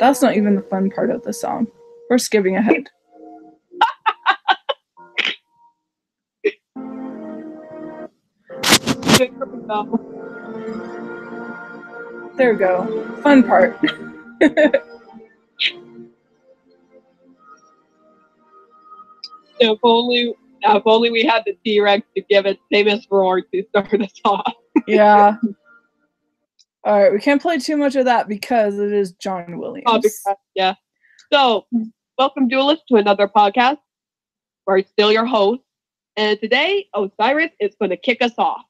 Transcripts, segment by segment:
That's not even the fun part of the song. We're skipping ahead. There we go. Fun part. If only we had the T-Rex to give it famous roar to start us off. Yeah. All right, we can't play too much of that because it is John Williams. Yeah. So, welcome, duelists, to another podcast where I'm still your host. And today, Osiris is going to kick us off.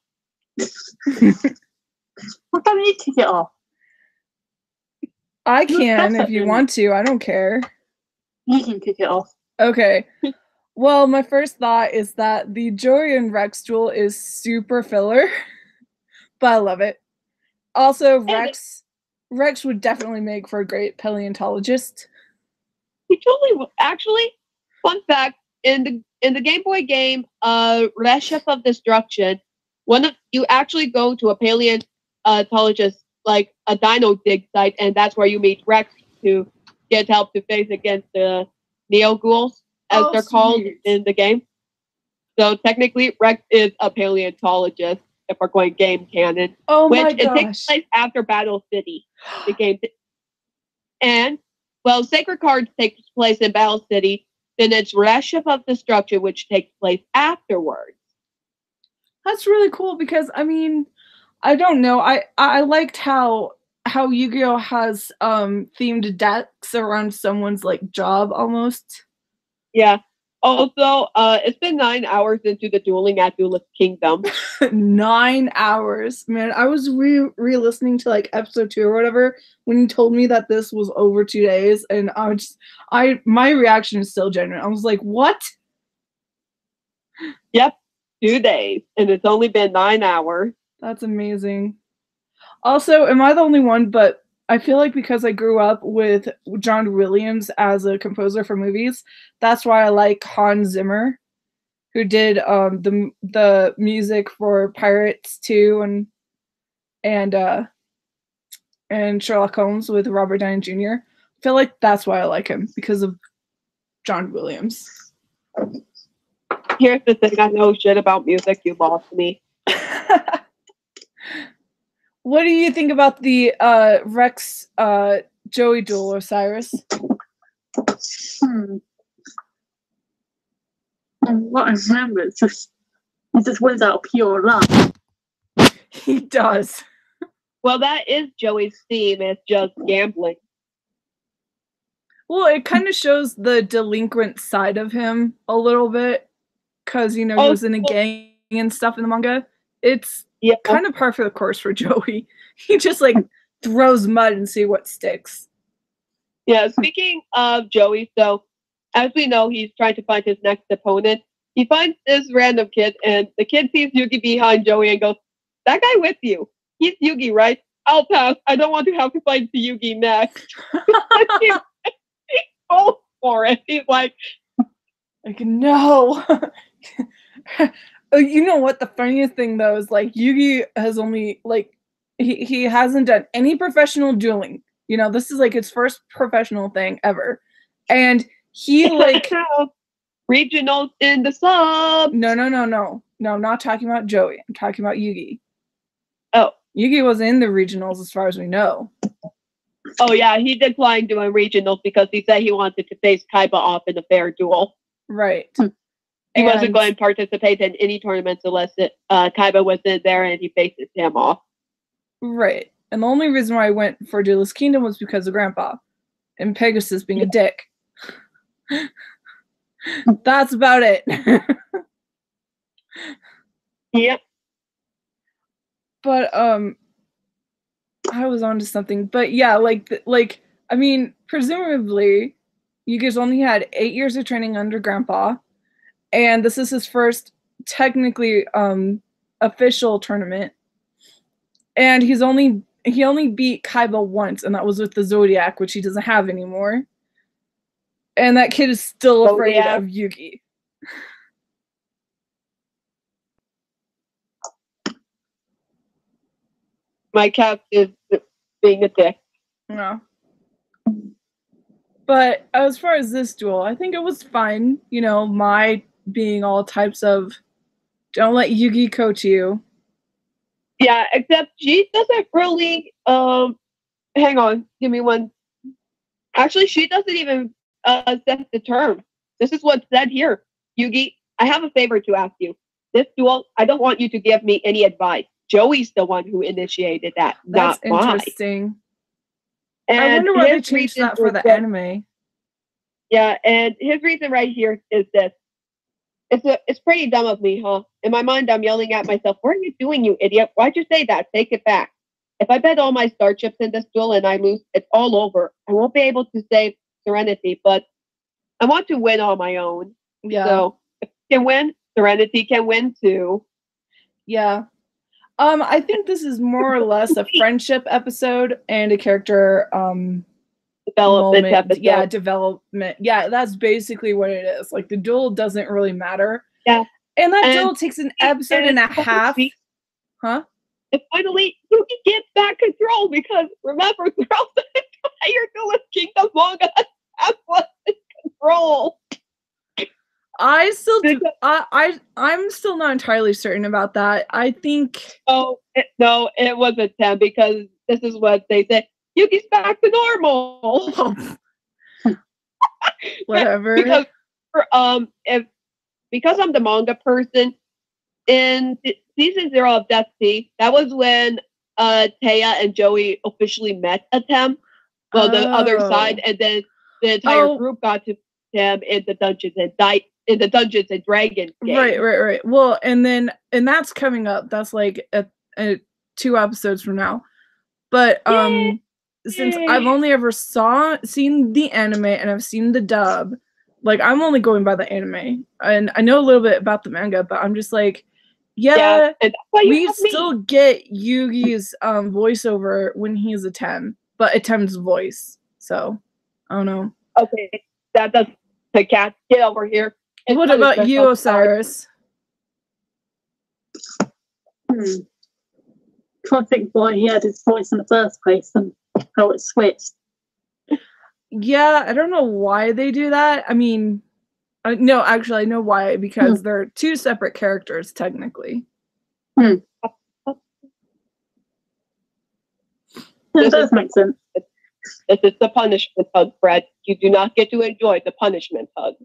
What time do you kick it off? I can if you want to. I don't care. You can kick it off. Okay. Well, my first thought is that the Joey and Rex duel is super filler, but I love it. Also, Rex would definitely make for a great paleontologist. He totally would. Actually, fun fact, in the Game Boy game, Reshef of Destruction, you actually go to a paleontologist, like a dino dig site, and that's where you meet Rex to get help to face against the Neo Ghouls, as they're called in the game. So technically, Rex is a paleontologist if we're going game canon. Oh my gosh. It takes place after Battle City, the game. And, well, Sacred Cards takes place in Battle City, then it's Reshef of Destruction, which takes place afterwards. That's really cool because, I mean, I don't know. I liked how Yu-Gi-Oh! Has themed decks around someone's, like, job almost. Yeah. Also, it's been 9 hours into the dueling at Duelist Kingdom. 9 hours. Man, I was re-listening to, like, episode 2 or whatever when you told me that this was over 2 days, and my reaction is still genuine. I was like, what? Yep, 2 days, and it's only been 9 hours. That's amazing. Also, am I the only one, but I feel like because I grew up with John Williams as a composer for movies, that's why I like Hans Zimmer, who did the music for Pirates 2 and Sherlock Holmes with Robert Downey Jr. I feel like that's why I like him, because of John Williams. Here's the thing, I know shit about music, you lost me. What do you think about the Rex Joey duel, Osiris? What I remember, he just wins out of pure love. He does. Well, that is Joey's theme. It's just gambling. Well, it kind of shows the delinquent side of him a little bit, because, you know, he was in a gang and stuff in the manga. It's kind of par for the course for Joey. He just, like, throws mud and see what sticks. Yeah, speaking of Joey, so as we know, he's trying to find his next opponent. He finds this random kid, and the kid sees Yugi behind Joey and goes, "That guy with you, he's Yugi, right? I'll pass. I don't want to have to fight Yugi next." He goes for it. He's like no. You know what? The funniest thing, though, is, like, Yugi has only, like, he hasn't done any professional dueling. You know, this is, like, his first professional thing ever. And he, like... regionals in the sub. No. No, I'm not talking about Joey. I'm talking about Yugi. Oh. Yugi was in the regionals as far as we know. Oh, yeah, he declined doing regionals because he said he wanted to face Kaiba off in a fair duel. Right. He wasn't going to participate in any tournaments unless Kaiba was in there and he faces him off. Right. And the only reason why I went for Duelist Kingdom was because of Grandpa and Pegasus being a dick. That's about it. Yep. But I was onto something. But yeah, like I mean, presumably Yugi's only had 8 years of training under Grandpa, and this is his first technically official tournament. And he only beat Kaiba once, and that was with the Zodiac, which he doesn't have anymore. And that kid is still afraid of Yugi. My cat is being a dick. No. But as far as this duel, I think it was fine. You know, my being all types of don't let Yugi coach you. Yeah, except she doesn't really. Hang on, give me one. Actually, she doesn't even set the term. This is what's said here. Yugi, I have a favor to ask you. This duel, I don't want you to give me any advice. Joey's the one who initiated that, That's not mine. interesting. And I wonder why they his changed reason that for the that- anime. Yeah, and his reason right here is this. It's pretty dumb of me, huh? In my mind, I'm yelling at myself, what are you doing, you idiot? Why'd you say that? Take it back. If I bet all my star chips in this duel and I lose, it's all over. I won't be able to save Serenity, but I want to win on my own. Yeah. So if I can win, Serenity can win too. Yeah. I think this is more or less a friendship episode and a character Development moment. episode. Yeah, development. Yeah, that's basically what it is. Like the duel doesn't really matter. Yeah. And that duel takes an episode and a half. Huh? And finally, Yugi gets back control because remember, throughout the entire duel, Kingdom Manga has was in control. I'm still not entirely certain about that. I think No, it wasn't 10 because this is what they said. Yugi's back to normal. Whatever. Because because I'm the manga person, in season 0 of Death Sea, that was when Taya and Joey officially met Atem. Well, the other side, and then the entire group got to him in the Dungeons and Dragons game. Right. Well, and that's coming up. That's like a 2 episodes from now. But since I've only ever seen the anime and I've seen the dub, like I'm only going by the anime, and I know a little bit about the manga, but I'm just like, yeah we still get Yugi's voiceover when he's Atem, but Atem's voice. So I don't know. Okay, that does the cat get over here. What about you, Osiris? Trying to think why he had his voice in the first place and how it switched. Yeah, I don't know why they do that. I mean, no, actually, I know why, because they're 2 separate characters, technically. That does make sense. This is the punishment hug, Fred. You do not get to enjoy the punishment hug.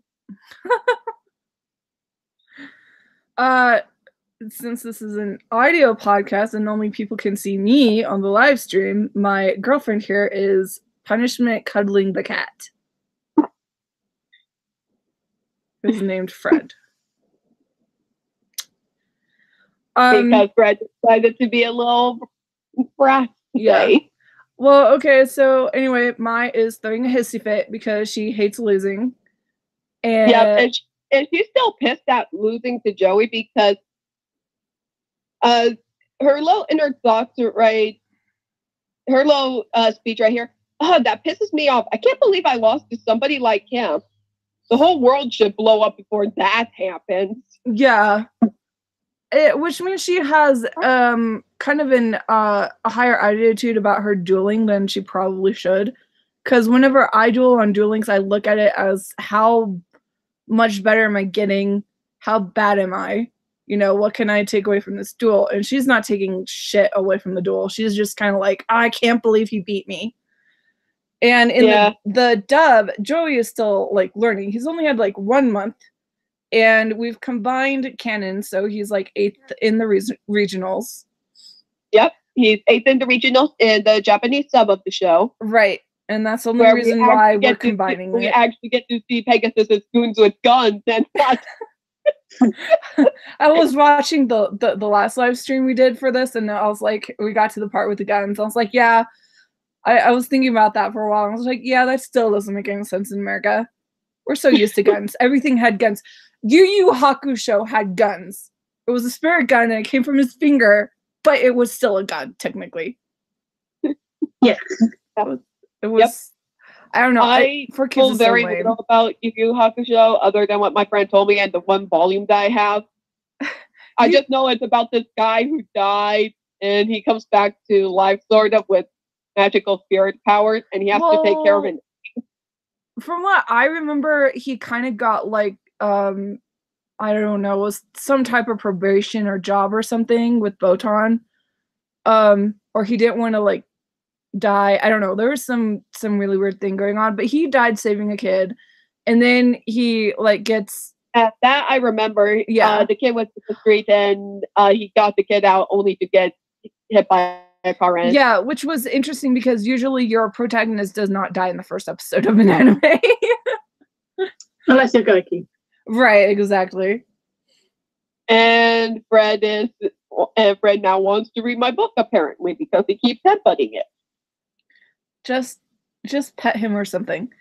Since this is an audio podcast and only people can see me on the live stream, my girlfriend here is punishment cuddling the cat. Who's named Fred. Because Fred decided to be a little brat today. Yeah. Well, okay, so anyway, Mai is throwing a hissy fit because she hates losing. And yeah, and she's still pissed at losing to Joey because her little inner thoughts, right? Her little speech right here. Oh, that pisses me off. I can't believe I lost to somebody like him. The whole world should blow up before that happens. Yeah. Which means she has kind of a higher attitude about her dueling than she probably should. Because whenever I duel on Duel Links, I look at it as how much better am I getting? How bad am I? You know, what can I take away from this duel? And she's not taking shit away from the duel. She's just kind of like, I can't believe he beat me. And in the dub, Joey is still like learning. He's only had like 1 month. And we've combined canon, so he's like 8th in the regionals. Yep, he's 8th in the regionals in the Japanese sub of the show. Right, and that's the only reason why we're combining it. We actually get to see Pegasus' goons with guns and what. I was watching the last live stream we did for this, and I was like, we got to the part with the guns. I was like, yeah, I was thinking about that for a while. I was like, yeah, that still doesn't make any sense in America. We're so used to guns. Everything had guns. Yu Yu Hakusho had guns. It was a spirit gun and it came from his finger, but it was still a gun, technically. Yeah. It was I don't know. I for kids, know it's so very lame. little about Yu Yu Hakusho other than what my friend told me and the one volume that I have. I just know it's about this guy who died and he comes back to life sort of with magical spirit powers and he has to take care of it. From what I remember, he kind of got like I don't know, was some type of probation or job or something with Botan. Or he didn't want to like die. I don't know. There was some really weird thing going on, but he died saving a kid. And then he like gets that I remember. Yeah. The kid went to the street and he got the kid out only to get hit by a car end. Yeah, which was interesting because usually your protagonist does not die in the first episode of an anime. Unless you're Goki. Right, exactly. And Fred now wants to read my book apparently because he keeps headbutting it. Just pet him or something.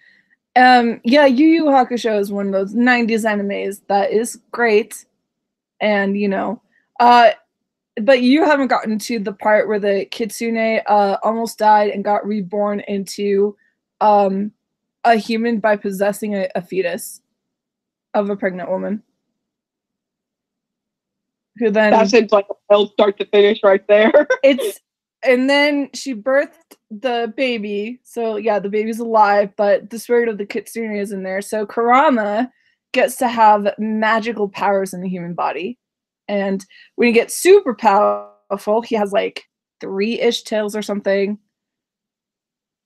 Yeah, Yu Yu Hakusho is one of those 90s animes that is great. And, you know, but you haven't gotten to the part where the kitsune almost died and got reborn into a human by possessing a fetus of a pregnant woman. Who then that seems like a wild start to finish right there. And then she birthed the baby. So yeah, the baby's alive, but the spirit of the kitsune is in there. So Kurama gets to have magical powers in the human body. And when he gets super powerful, he has like 3-ish tails or something.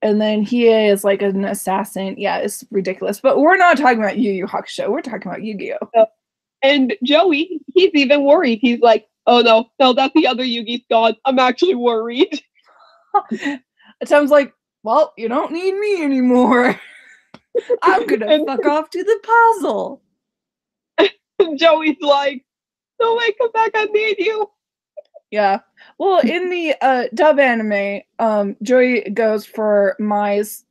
And then he is like an assassin. Yeah, it's ridiculous. But we're not talking about Yu Yu Hakusho. We're talking about Yu-Gi-Oh! And Joey, he's even worried. He's like, oh no, that's the other Yugi's gone. I'm actually worried. Atem's like, well, you don't need me anymore. I'm gonna fuck off to the puzzle. And Joey's like, no way, come back, I need you. Yeah. Well, in the dub anime, Joey goes for Mai's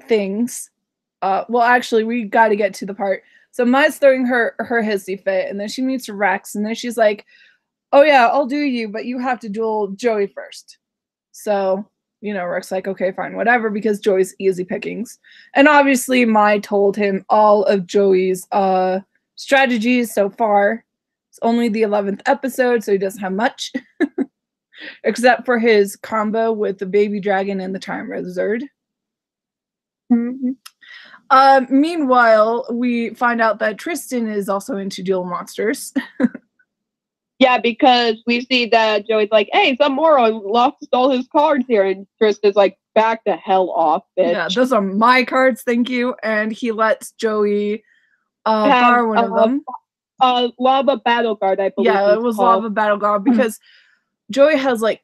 things. Well, actually, we got to get to the part. So Mai's throwing her hissy fit, and then she meets Rex, and then she's like, oh yeah, I'll do you, but you have to duel Joey first. So, you know, Rex like, okay, fine, whatever, because Joey's easy pickings. And obviously Mai told him all of Joey's strategies so far. It's only the 11th episode, so he doesn't have much. Except for his combo with the baby dragon and the time wizard. Mm-hmm. Meanwhile, we find out that Tristan is also into duel monsters. Yeah, because we see that Joey's like, hey, some moron lost all his cards here. And Tristan's like, back the hell off, bitch. Yeah, those are my cards, thank you. And he lets Joey borrow one of them. Lava Battle Guard, I believe. Yeah, it was Lava Battle Guard because Joey has like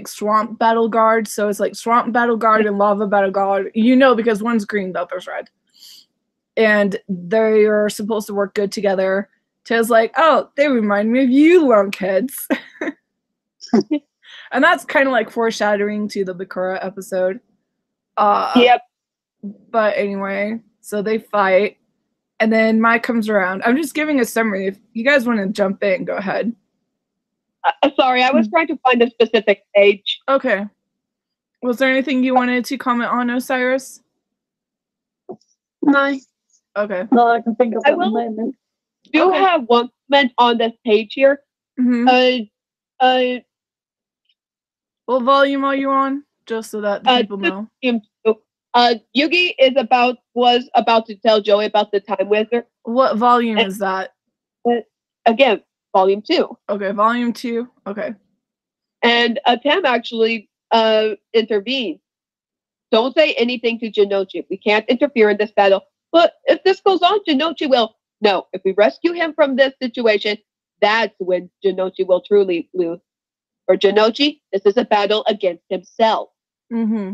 Swamp Battle Guard, so it's like Swamp Battle Guard and Lava Battle Guard. You know, because one's green, the other's red. And they are supposed to work good together. Tayl's like, oh, they remind me of you, lunkheads. And that's kind of like foreshadowing to the Bakura episode. Yep. But anyway, so they fight. And then Mai comes around. I'm just giving a summary. If you guys want to jump in, go ahead. Sorry, I was trying to find a specific page. Okay. Was there anything you wanted to comment on, Osiris? No. Okay. No, I can think of at the moment. Do have one comment on this page here. Mm-hmm. What volume are you on? Just so that the people know. Yugi was about to tell Joey about the time wizard. What volume is that? Again, volume 2. Okay, volume 2. Okay. And Atem actually intervened. Don't say anything to Jinochi. We can't interfere in this battle. But if this goes on, Jinochi will. No, if we rescue him from this situation, that's when Jinochi will truly lose. For Jinochi, this is a battle against himself. Mm-hmm.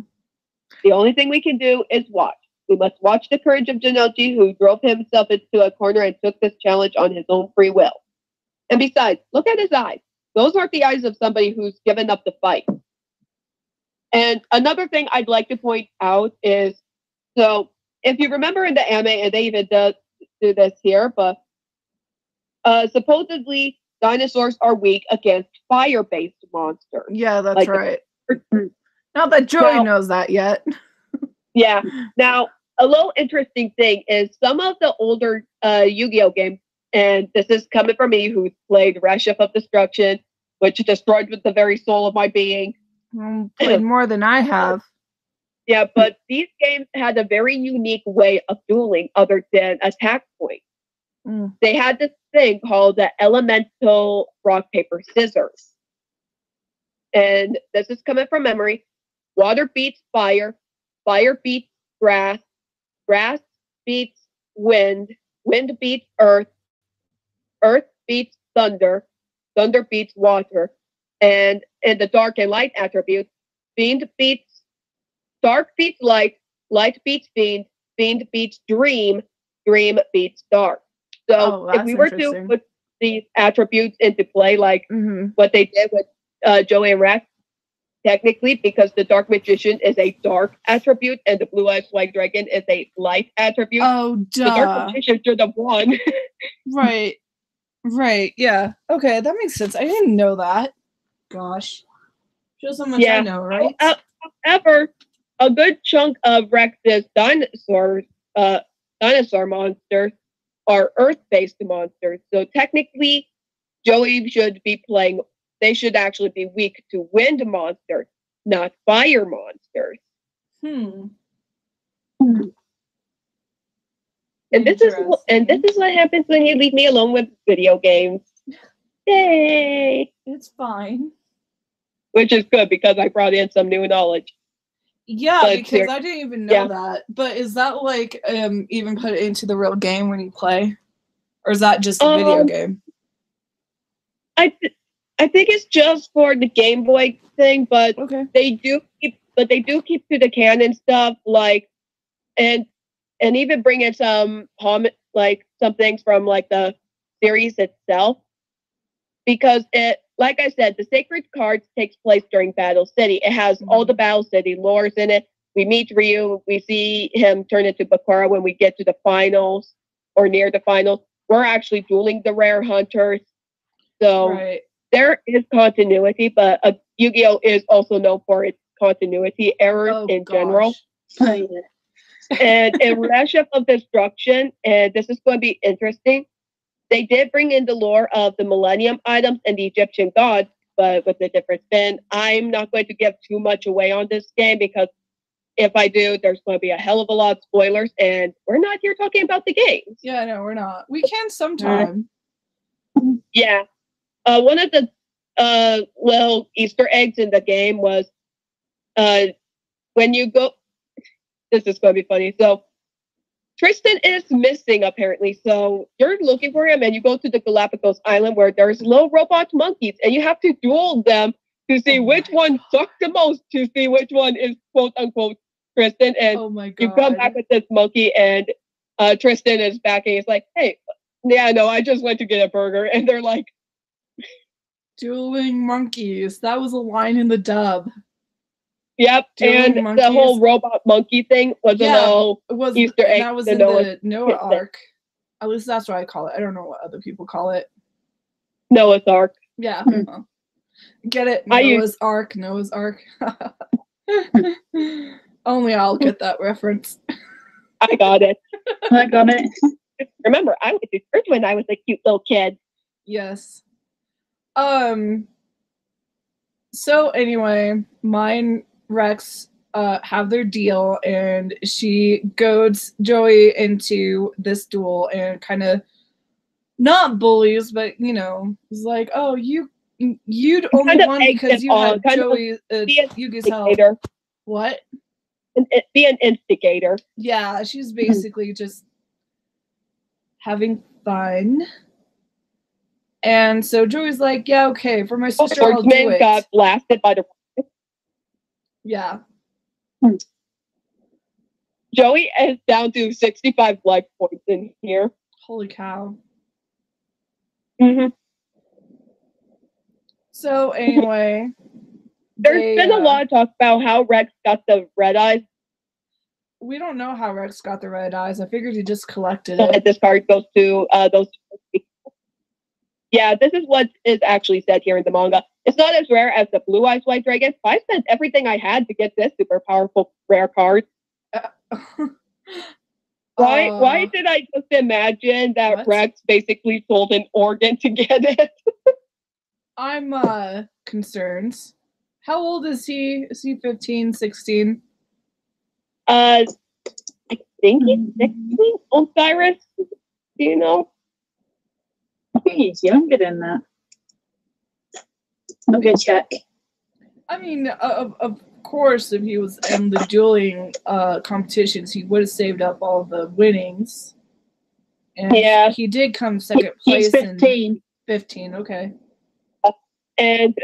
The only thing we can do is watch. We must watch the courage of Jinochi, who drove himself into a corner and took this challenge on his own free will. And besides, look at his eyes. Those aren't the eyes of somebody who's given up the fight. And another thing I'd like to point out is, so if you remember in the anime, and they even do this here, but supposedly dinosaurs are weak against fire-based monsters. Yeah, that's right. Not that Joey knows that yet. Yeah. Now, a little interesting thing is some of the older Yu-Gi-Oh games, and this is coming from me who played Reshif of Destruction, which destroyed with the very soul of my being. Played more than I have. Yeah, but these games had a very unique way of dueling other than attack point. They had this thing called the elemental rock, paper, scissors. And this is coming from memory. Water beats fire, fire beats grass, grass beats wind, wind beats earth, earth beats thunder, thunder beats water. And in the dark and light attributes, fiend beats dark beats light, light beats fiend, fiend beats dream, dream beats dark. So if we were to put these attributes into play, like what they did with Joey and Rex, technically, because the Dark Magician is a dark attribute and the Blue Eyes White Dragon is a light attribute. Oh, duh. The Dark Magician should have won. Right. Right. Yeah. Okay, that makes sense. I didn't know that. Gosh. Shows how much I know, right? However, a good chunk of Rex's dinosaur monsters are Earth-based monsters. So technically, Joey should be playing. They should actually be weak to wind monsters, not fire monsters. And this is what happens when you leave me alone with video games. Yay! It's fine. Which is good because I brought in some new knowledge. Yeah, but because I didn't even know that. But is that like even put into the real game when you play, or is that just a video game? I think it's just for the Game Boy thing, but they do keep to the canon stuff, like and even bring in some some things from like the series itself, because it, like I said, the Sacred Cards takes place during Battle City. It has all the Battle City lores in it. We meet Ryu. We see him turn into Bakura when we get to the finals or near the finals. We're actually dueling the rare hunters. So there is continuity, but Yu-Gi-Oh! Is also known for its continuity errors in general. And in Reshif of Destruction, and this is going to be interesting, they did bring in the lore of the Millennium items and the Egyptian gods, but with a different spin. I'm not going to give too much away on this game because if I do, there's going to be a hell of a lot of spoilers, and we're not here talking about the games. Yeah, no, we're not. We can sometime. Yeah. One of the little Easter eggs in the game was when you go... This is going to be funny. So, Tristan is missing, apparently. So, you're looking for him, and you go to the Galapagos Island where there's little robot monkeys, and you have to duel them to see which one sucks the most, to see which one is quote-unquote Tristan. And you come back with this monkey, and Tristan is back, and he's like, hey, yeah, no, I just went to get a burger. And they're like... Dueling monkeys. That was a line in the dub. Yep, dueling and monkeys. The whole robot monkey thing was a little Easter egg. That was in the Noah Ark. At least that's what I call it. I don't know what other people call it. Noah's Ark. Yeah. Get it? Noah's Ark. Noah's Ark. Only I'll get that reference. I got it. I got it. Remember, I went to church when I was a cute little kid. Yes. So anyway, mine Rex have their deal, and she goads Joey into this duel and kind of not bullies, but is like, oh, you'd only won because you had Joey Yugi's help. What? Be an instigator. Yeah, she's basically just having fun. And so Joey's like, yeah, okay, for my sister, I'll do it. Got blasted by the... Yeah. Joey is down to 65 life points in here. Holy cow. Mm-hmm. So anyway... There's been a lot of talk about how Rex got the red eyes. We don't know how Rex got the red eyes. I figured he just collected it. This card goes to those people. Yeah, this is what is actually said here in the manga. It's not as rare as the Blue Eyes White Dragon. I spent everything I had to get this super powerful rare card. Why did I just imagine that what? Rex basically sold an organ to get it? I'm concerned. How old is he? Is he 15, 16? I think he's 16. Osiris, do you know? I think he's younger than that. I'm gonna check. I mean, of course, if he was in the dueling competitions, he would have saved up all the winnings. And Yeah. he did come second He's place 15. in 15. Okay. And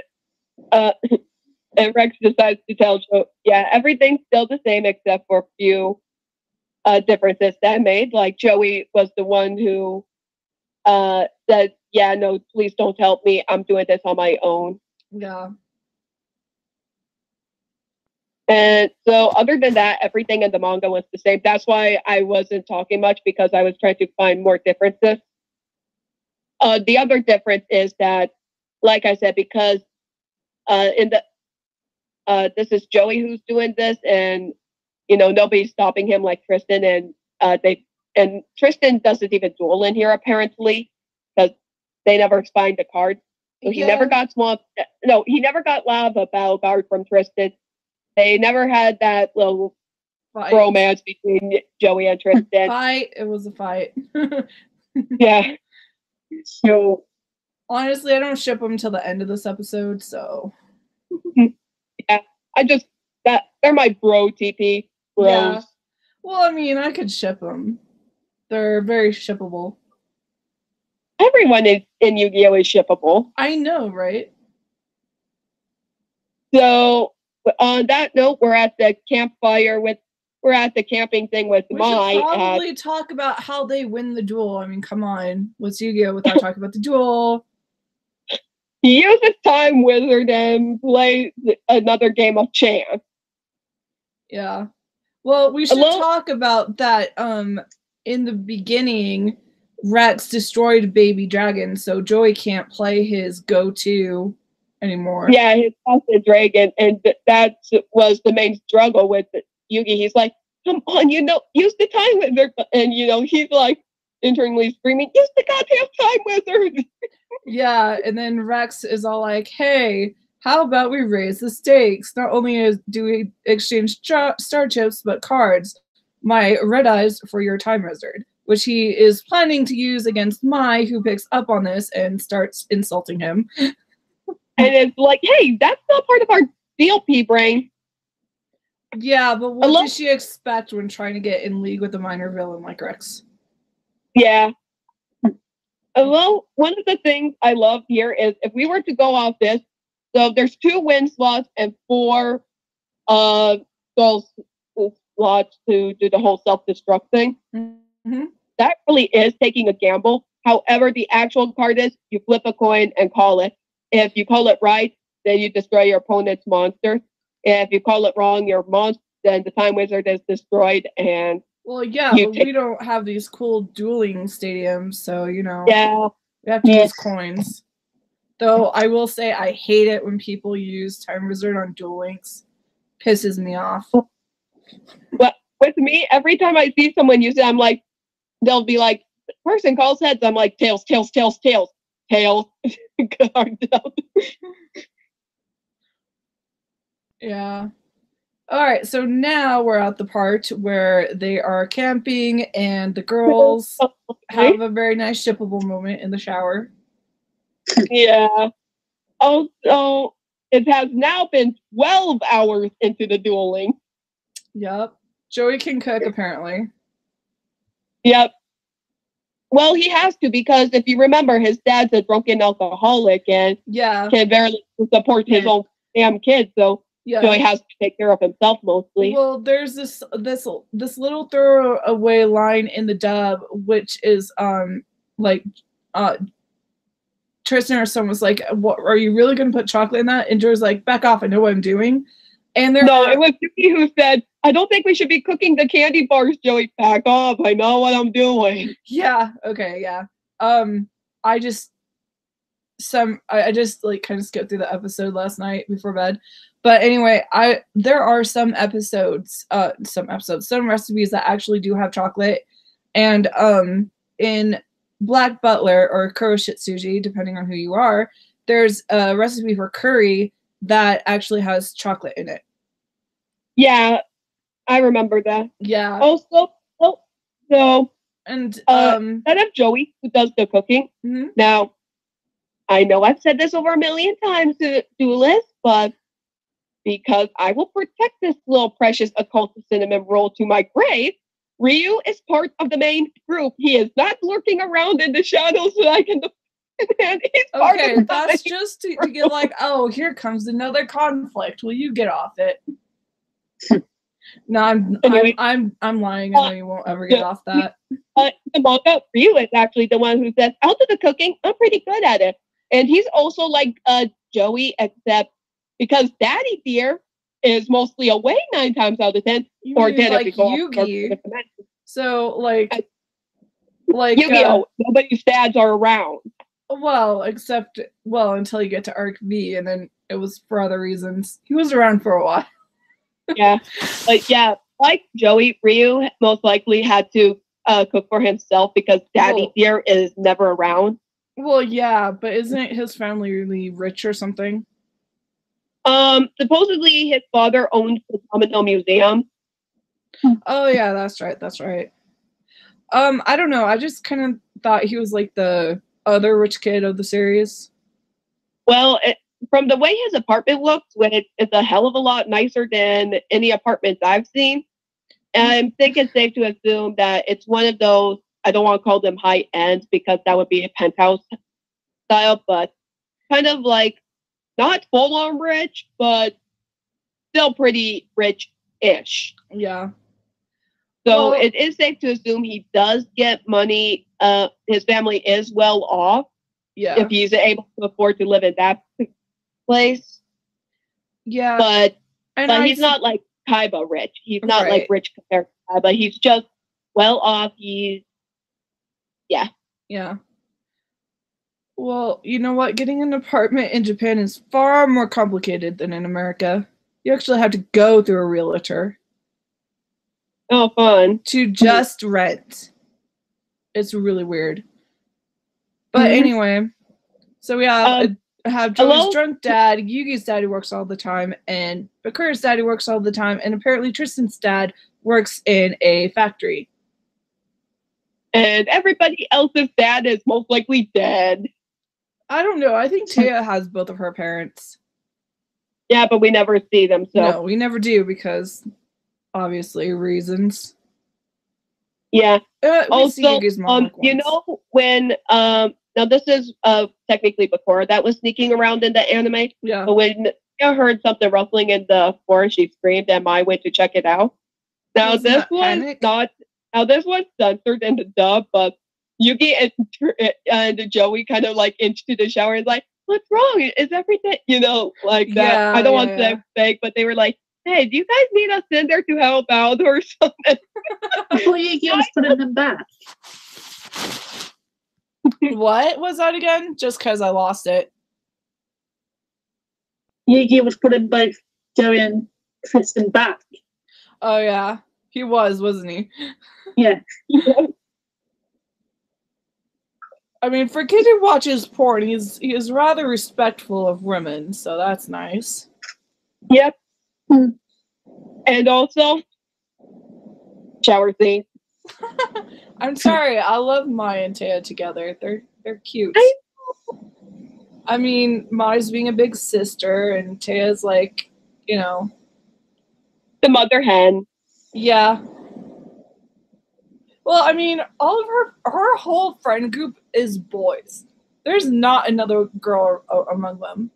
and Rex decides to tell Joe, yeah, everything's still the same except for a few differences that made. Like Joey was the one who said, yeah, no, please don't help me. I'm doing this on my own. Yeah. And so other than that, everything in the manga was the same. That's why I wasn't talking much, because I was trying to find more differences. The other difference is that, like I said, because in the this is Joey who's doing this, and nobody's stopping him like Tristan, and Tristan doesn't even duel in here apparently, because they never find the card. So he never got he never got Lava Battle Guard from Tristan. They never had that little romance between Joey and Tristan. Fight. It was a fight. Yeah. So honestly, I don't ship them till the end of this episode, so. Yeah, they're my bro TP bros. Yeah. Well, I mean, I could ship them. They're very shippable. Everyone in Yu-Gi-Oh is shippable. I know, right? So on that note, we're at the campfire we're at the camping thing with Mai. We should probably talk about how they win the duel. I mean, come on. What's Yu-Gi-Oh without talking about the duel? He uses Time Wizard and plays another game of chance. Yeah. Well, we should talk about that. In the beginning, Rex destroyed Baby Dragon, so Joey can't play his go-to anymore. Yeah, his Constant Dragon, and that was the main struggle with Yugi. He's like, come on, use the Time Wizard. And, he's like internally screaming, use the goddamn Time Wizard. Yeah, and then Rex is all like, hey, how about we raise the stakes? Not only do we exchange star chips, but cards. My red eyes for your Time Wizard, which he is planning to use against Mai, who picks up on this and starts insulting him. And it's like, hey, that's not part of our DLP brain. Yeah, but what did she expect when trying to get in league with a minor villain like Rex? Yeah. Well, one of the things I love here is if we were to go off this, so there's 2 win slots and 4 goal slots to do the whole self-destruct thing. Mm-hmm. That really is taking a gamble. However, the actual card is you flip a coin and call it. If you call it right, then you destroy your opponent's monster. If you call it wrong, your monster, then the Time Wizard is destroyed. And well, yeah, but we don't have these cool dueling stadiums, so yeah, we have to use coins. Though I will say I hate it when people use Time Wizard on Duel Links. Pisses me off. But with me, every time I see someone use it, I'm like, they'll be like, person calls heads. I'm like, tails, tails, tails, tails, tails. Yeah. All right, so now we're at the part where they are camping and the girls have a very nice shippable moment in the shower. Yeah. Also, it has now been 12 hours into the dueling. Yep. Joey can cook, apparently. Yep. Well, he has to, because if you remember, his dad's a drunken alcoholic and can barely support his own damn kids, so Joey has to take care of himself mostly. Well, there's this little throwaway line in the dub, which is Tristan or someone was like, "What are you really going to put chocolate in that?" And Joey's like, "Back off! I know what I'm doing." And it was Yuki who said, "I don't think we should be cooking the candy bars." Joey, back off! I know what I'm doing. Yeah. Okay. Yeah. I just like kind of skipped through the episode last night before bed, But anyway, there are some recipes that actually do have chocolate, and in Black Butler or Kuroshitsuji, depending on who you are, there's a recipe for curry that actually has chocolate in it. Yeah, I remember that. Yeah. Also, so and I have Joey who does the cooking. Mm-hmm. Now, I know I've said this over 1,000,000 times to Duelist, but because I will protect this little precious occult cinnamon roll to my grave, Ryu is part of the main group. He is not lurking around in the shadows so I can defend. He's part of that's just to get like, oh, here comes another conflict. Will you get off it? No, I'm lying. I know you won't ever get off that. The manga, Ryu is actually the one who says, "I'll do the cooking. I'm pretty good at it." And he's also like Joey, except because Daddy Dear is mostly away 9 times out of 10, or dead like if we go Yugi. So like Yu-Gi-Oh! Nobody's dads are around. Well, until you get to Arc V, and then it was for other reasons. He was around for a while. Yeah, but yeah, like Joey, Ryu most likely had to cook for himself because Daddy Dear is never around. Well, yeah, but isn't his family really rich or something? Supposedly his father owned the Domino Museum. Oh yeah, that's right. I don't know. I just kind of thought he was like the other rich kid of the series. Well, from the way his apartment looks, it's a hell of a lot nicer than any apartments I've seen. And I think it's safe to assume that it's one of those, I don't want to call them high ends because that would be a penthouse style, but kind of like not full on rich, but still pretty rich-ish. Yeah. So it is safe to assume he does get money. His family is well off. Yeah. If he's able to afford to live in that place. Yeah. But he's not like Kaiba rich. He's not like rich compared to Kaiba. He's just well off. Yeah. Well, you know what? Getting an apartment in Japan is far more complicated than in America. You actually have to go through a realtor. Oh, fun. To just rent. It's really weird. But anyway, so we have Joey's drunk dad, Yugi's dad who works all the time, and Bakura's dad who works all the time, and apparently Tristan's dad works in a factory. And everybody else's dad is most likely dead. I don't know. I think Taya has both of her parents. Yeah, but we never see them. So no, we never do because obviously reasons. Yeah. Also, you know when now this is technically Bakura that was sneaking around in the anime. Yeah. But when I heard something rustling in the forest, she screamed, and I went to check it out. Now this was censored in the dub, but Yugi and Joey kind of like inched to the shower and like, what's wrong? Is everything, like that? Yeah, I don't want to say fake, but they were like, hey, do you guys need us in there to help out or something? I thought Yugi was putting them back. What was that again? Just because I lost it. Yugi was putting both Joey and Tristan back. Oh yeah, he wasn't he? Yeah. I mean, for a kid who watches porn, he is rather respectful of women, so that's nice. Yep. And also, shower scene. I'm sorry, I love Mai and Taya together. They're cute. I mean, Mai's being a big sister, and Taya's like, the mother hen. Yeah. Well, I mean, all of her whole friend group is boys. There's not another girl among them.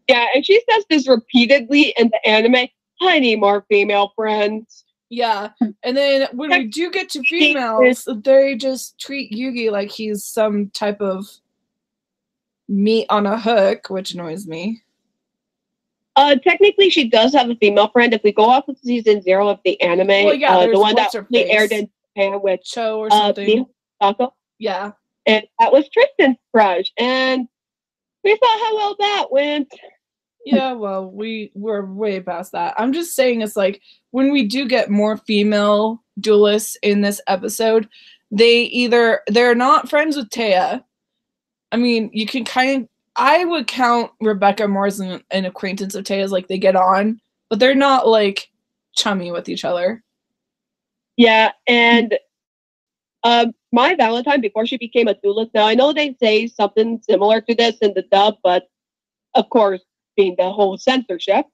Yeah, and she says this repeatedly in the anime. I need more female friends. Yeah, and then when we do get to females, they just treat Yugi like he's some type of meat on a hook, which annoys me. Technically, she does have a female friend. If we go off of season 0 of the anime, the one that aired in Japan with Cho or something. Misako. Yeah. And that was Tristan's crush. And we saw how well that went. Yeah, well, we're way past that. I'm just saying it's like when we do get more female duelists in this episode, they're not friends with Taya. I mean, you can kind of I would count Rebecca more as an acquaintance of Taya's, like they get on, but they're not like chummy with each other. Yeah, and my Valentine before she became a duelist. Now I know they say something similar to this in the dub, but of course, being the whole censorship.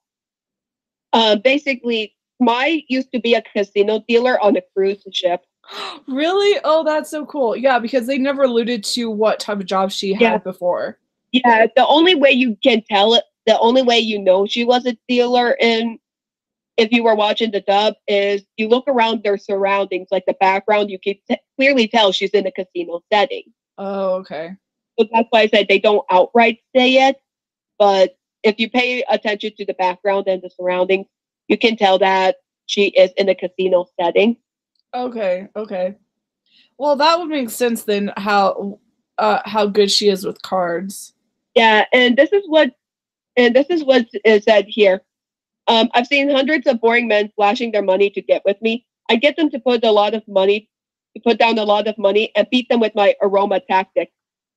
Basically, Mai used to be a casino dealer on a cruise ship. Really? Oh, that's so cool. Yeah, because they never alluded to what type of job she had before. Yeah, the only way you can tell it, the only way you know she was a dealer in if you were watching the dub is you look around their surroundings, like the background, you can clearly tell she's in a casino setting. Oh, okay. So that's why I said they don't outright say it, but if you pay attention to the background and the surroundings, you can tell that she is in a casino setting. Okay, okay. Well, that would make sense then how good she is with cards. Yeah, and this is what is said here. I've seen hundreds of boring men flashing their money to get with me. I get them to put down a lot of money, and beat them with my aroma tactic.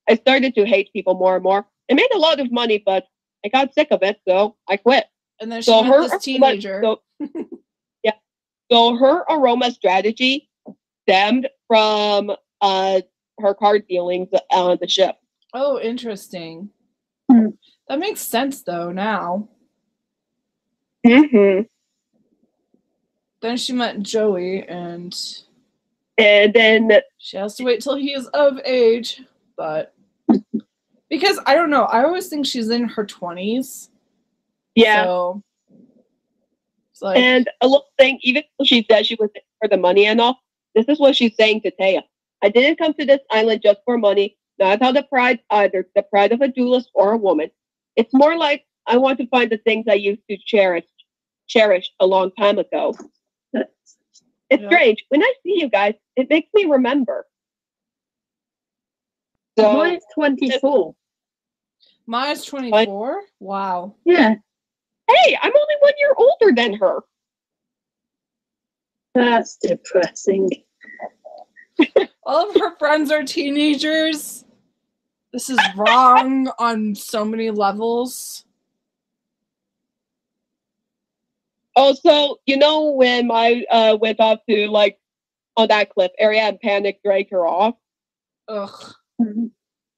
I started to hate people more and more. I made a lot of money, but I got sick of it, so I quit. And then she met this teenager. So her aroma strategy stemmed from her card dealings on the ship. Oh, interesting. That makes sense, though, now. Mm-hmm. Then she met Joey, and then she has to wait till he is of age. But because I don't know, I always think she's in her 20s. Yeah. So it's like, and a little thing, even though she said she was in for the money and all, this is what she's saying to Taya. I didn't come to this island just for money, not out of pride either, the pride of a duelist or a woman. It's more like I want to find the things I used to cherish a long time ago. It's strange. When I see you guys, it makes me remember. So, Maya's 24. Maya's 24? Wow. Yeah. Hey, I'm only 1 year older than her. That's depressing. All of her friends are teenagers. This is wrong on so many levels. Also, you know when I went off to like on that cliff area and Panic dragged her off? Ugh.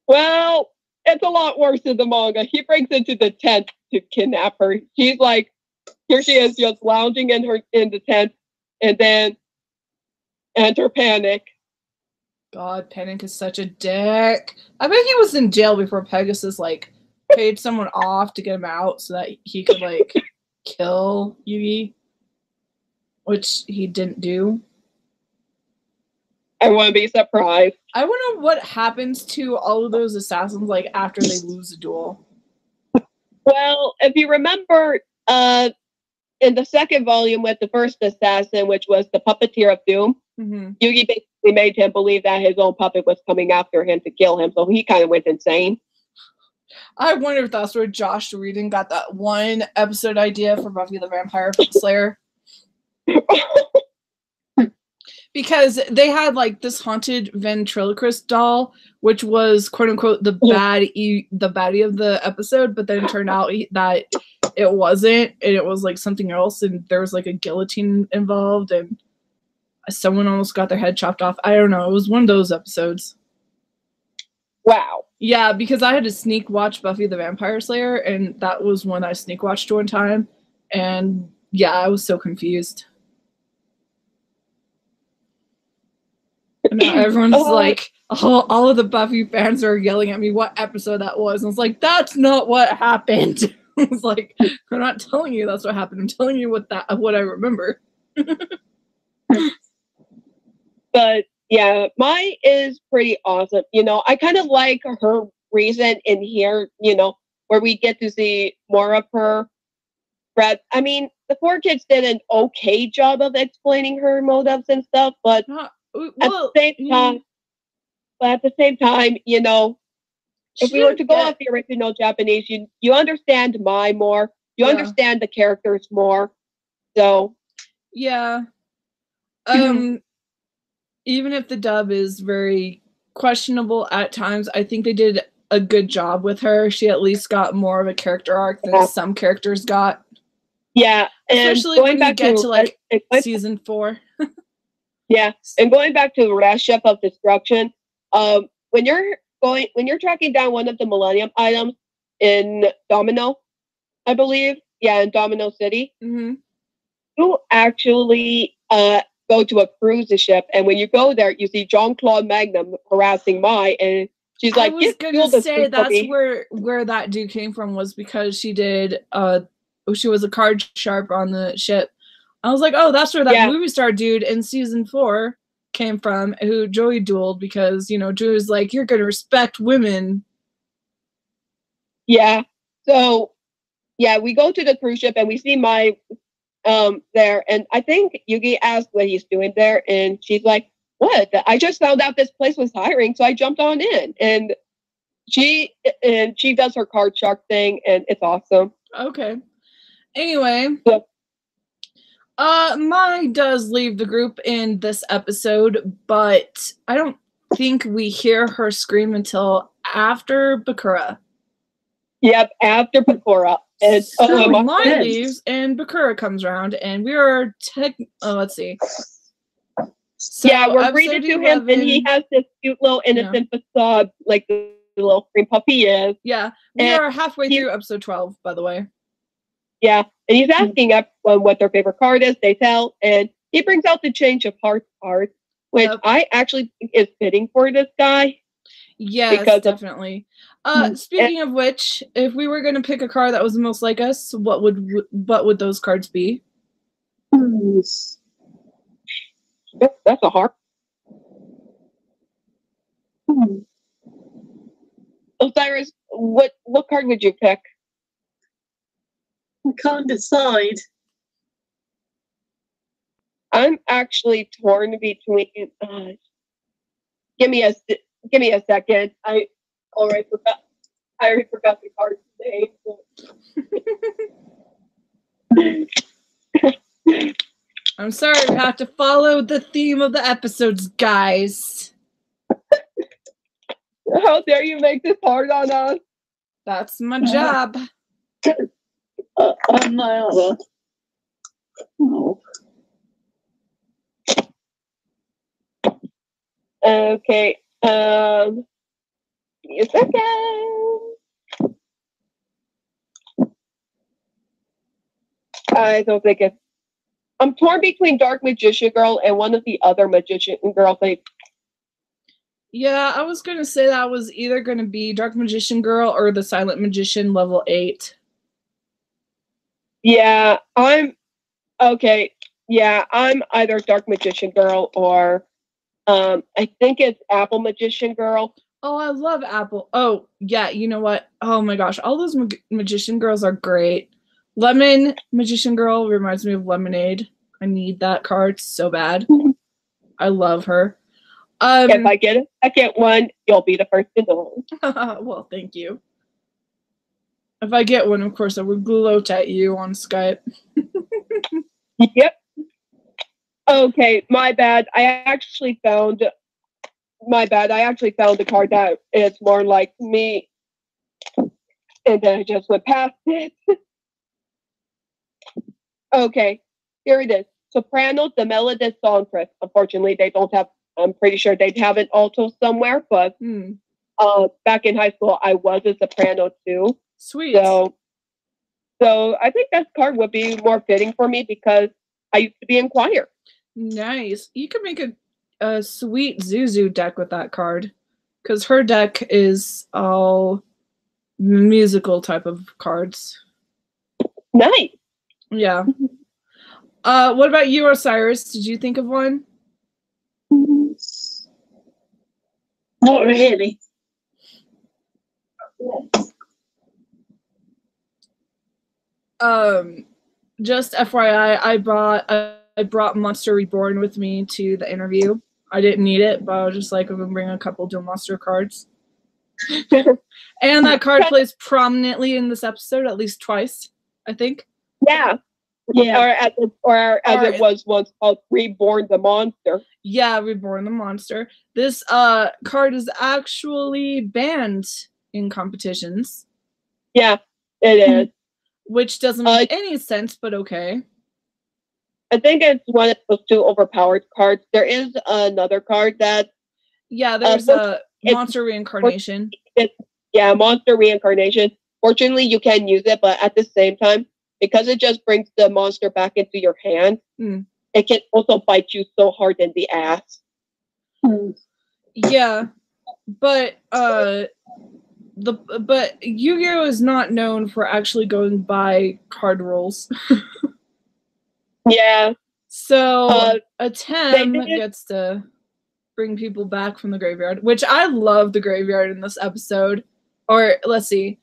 Well, it's a lot worse in the manga. He breaks into the tent to kidnap her. She's like, here she is just lounging in the tent, and then enter Panic. God, Panic is such a dick. I bet he was in jail before Pegasus like paid someone off to get him out so that he could like kill Yugi, which he didn't do. I wouldn't be surprised. I wonder what happens to all of those assassins like after they lose a duel. Well, if you remember, in the second volume with the first assassin, which was the puppeteer of Doom, Yugi basically made him believe that his own puppet was coming after him to kill him, so he kind of went insane. I wonder if that's where Josh Whedon got that one episode idea for Buffy the Vampire Slayer. Because they had like this haunted ventriloquist doll, which was quote unquote the baddie of the episode, but then it turned out that it wasn't, and it was like something else, and there was like a guillotine involved, and someone almost got their head chopped off. I don't know. It was one of those episodes. Wow. Yeah, because I had to sneak watch Buffy the Vampire Slayer, and that was one I sneak watched one time, and yeah, I was so confused. And now everyone's like, all of the Buffy fans are yelling at me what episode that was. And I was like, that's not what happened. I was like, I'm not telling you that's what happened. I'm telling you what I remember. But yeah, Mai is pretty awesome. You know, I kind of like her reason in here, you know, where we get to see more of her. Brad, I mean, the 4Kids did an okay job of explaining her motives and stuff, but at the same time, you know, if we were to go off the original Japanese, you understand Mai more. You understand the characters more. So yeah. Even if the dub is very questionable at times, I think they did a good job with her. She at least got more of a character arc than some characters got. Yeah, and especially when you get to like season 4. Yeah, and going back to the Last Chef of Destruction, when you're tracking down one of the Millennium items in Domino, I believe, in Domino City, you actually go to a cruise ship, and when you go there, you see Jean-Claude Magnum harassing Mai, and she's like, I was gonna say that's where that dude came from, was because she did she was a card sharp on the ship. I was like, oh, that's where that movie star dude in season 4 came from, who Joey dueled, because, you know, Joey's like, you're gonna respect women. Yeah. So we go to the cruise ship and we see Mai there, and I think Yugi asked what he's doing there, and she's like, what? I just found out this place was hiring, so I jumped on in. And she does her card shark thing, and it's awesome. Okay. Anyway, Mai does leave the group in this episode, but I don't think we hear her scream until after Bakura. Yep, after Bakura. And so Mai leaves and Bakura comes around, and we are let's see. So we're greeted to him, and he has this cute little innocent facade, like the little cream puppy is. Yeah, we are halfway through episode 12, by the way. Yeah, and he's asking everyone what their favorite card is. They tell, and he brings out the Change of Hearts card, which I actually think is fitting for this guy. Yes, definitely. Speaking of which, if we were going to pick a card that was the most like us, what would those cards be? That's a hard. Osiris, what card would you pick? I can't decide. I'm actually torn between. Give me a second. I already forgot the card's name. I'm sorry, we have to follow the theme of the episodes, guys. How dare you make this hard on us? That's my job. On my other. Oh. Okay. Give me a second. I don't think it's. I'm torn between Dark Magician Girl and one of the other Magician Girls. Yeah, I was going to say that was either going to be Dark Magician Girl or the Silent Magician level 8. Yeah, I'm okay. Yeah, I'm either Dark Magician Girl or I think it's Apple Magician Girl. Oh, I love Apple. Oh, yeah, you know what? Oh my gosh, all those Magician Girls are great. Lemon Magician Girl reminds me of Lemonade. I need that card so bad. I love her. If I get a second one, you'll be the first to know. Well, thank you. If I get one, of course, I will gloat at you on Skype. Yep. Okay, my bad. I actually found a card that is more like me. And then I just went past it. Okay, here it is. Soprano, the Melodist Songstress. Unfortunately, they don't have, I'm pretty sure they'd have an alto somewhere, but back in high school, I was a soprano too. Sweet. So I think that card would be more fitting for me because I used to be in choir. Nice. You could make a sweet Zuzu deck with that card, because her deck is all musical type of cards. Nice. Yeah. What about you, Osiris? Did you think of one? Not really. Just FYI, I brought Monster Reborn with me to the interview. I didn't need it, but I was just like, I'm gonna bring a couple Duel Monster cards. And that card plays prominently in this episode at least twice, I think. Yeah. Yeah. Or as it was once called Reborn the Monster. Yeah, Reborn the Monster. This card is actually banned in competitions. Yeah, it is. Which doesn't make any sense, but okay. I think it's one of those two overpowered cards. There is another card that... Yeah, there's a Monster Reincarnation. Monster Reincarnation. Fortunately, you can use it, but at the same time, because it just brings the monster back into your hand, it can also bite you so hard in the ass. Yeah, but Yu-Gi-Oh is not known for actually going by card rules. Yeah. So Atem gets to bring people back from the graveyard, which I love the graveyard in this episode. Or let's see.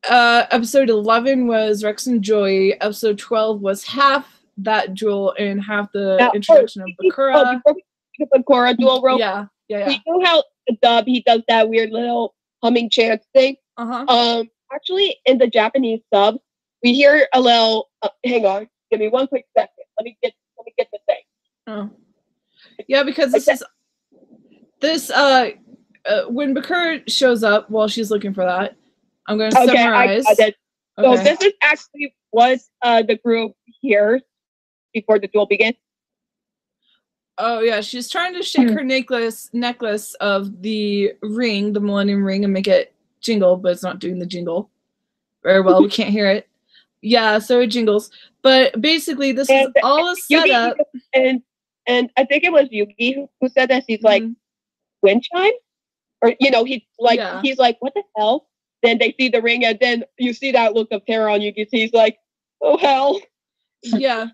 Episode 11 was Rex and Joy. Episode 12 was half that duel and half the introduction of Bakura. Before we get the Bakura duel, bro. Yeah. You know how the dub, he does that weird little humming chant thing? Actually, in the Japanese sub, we hear a little... hang on. Give me one quick second. Let me get the thing. Oh. Yeah, because this when Bakura shows up while she's looking for that, I'm going to summarize. Okay. So this is actually what the group hears before the duel begins. Oh yeah, she's trying to shake her necklace of the ring, the Millennium Ring, and make it jingle, but it's not doing the jingle very well. We can't hear it. Yeah, so it jingles. But basically, this is all a setup. And I think it was Yugi who said this. He's like, wind chime? Or, he's like, what the hell? Then they see the ring, and then you see that look of terror on Yugi's. He's like, oh, hell. Yeah.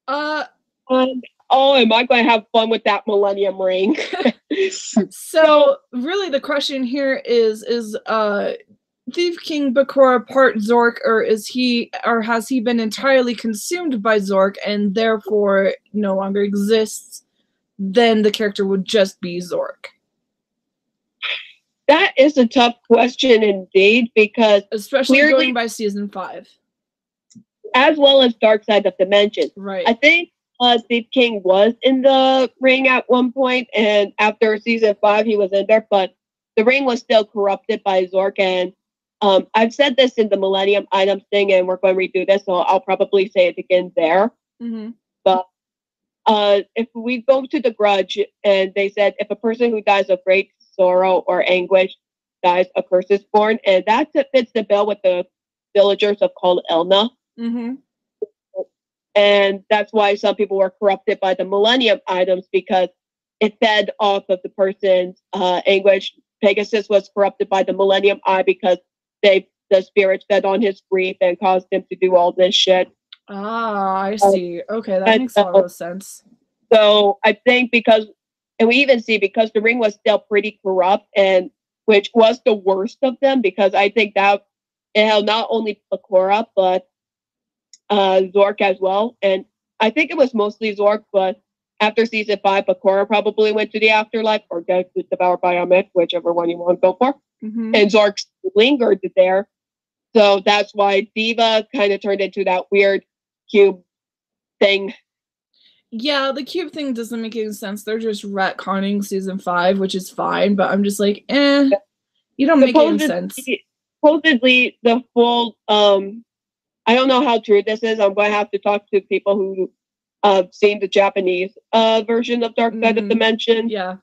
Am I going to have fun with that Millennium Ring? So, really, the question here is Thief King Bakura part Zork, or has he been entirely consumed by Zork and therefore no longer exists? Then the character would just be Zork. That is a tough question indeed, because especially going by season 5, as well as Dark Side of Dimension. Right. I think Thief King was in the ring at one point, and after season 5, he was in there, but the ring was still corrupted by Zork. And I've said this in the Millennium Items thing, and we're going to redo this, so I'll probably say it again there. But if we go to the Grudge, and they said if a person who dies of great sorrow or anguish dies, a curse is born, and that fits the bill with the villagers of called Elna. And that's why some people were corrupted by the Millennium Items, because it fed off of the person's anguish. Pegasus was corrupted by the Millennium Eye because the spirits fed on his grief and caused him to do all this shit. Ah, I see. Okay, that makes a lot of sense. So I think and we even see because the ring was still pretty corrupt, and which was the worst of them, because I think that it held not only Bakura but Zork as well. And I think it was mostly Zork, but after season 5, Bakura probably went to the afterlife or got devoured by a myth, whichever one you want to go for. And Zork lingered there. So that's why Diva kind of turned into that weird cube thing. Yeah, the cube thing doesn't make any sense. They're just retconning season 5, which is fine, but I'm just like, you don't make any sense. Supposedly, the full, I don't know how true this is. I'm going to have to talk to people who seen the Japanese version of Dark Side of Dimension. Yeah.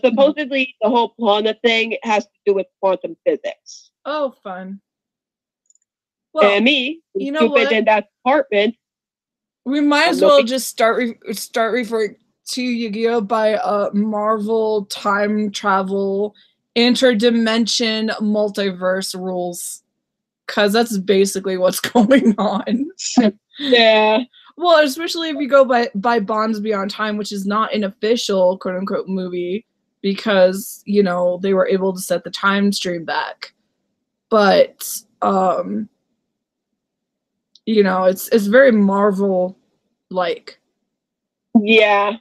Supposedly, the whole Plana thing has to do with quantum physics. Oh, fun. Well, and me, you know stupid what? in that department. We might as well just start referring to Yu-Gi-Oh by Marvel time travel interdimension multiverse rules, because that's basically what's going on. Yeah. Well, especially if you go by Bonds Beyond Time, which is not an official quote unquote movie, because they were able to set the time stream back, but it's very Marvel like. Yeah.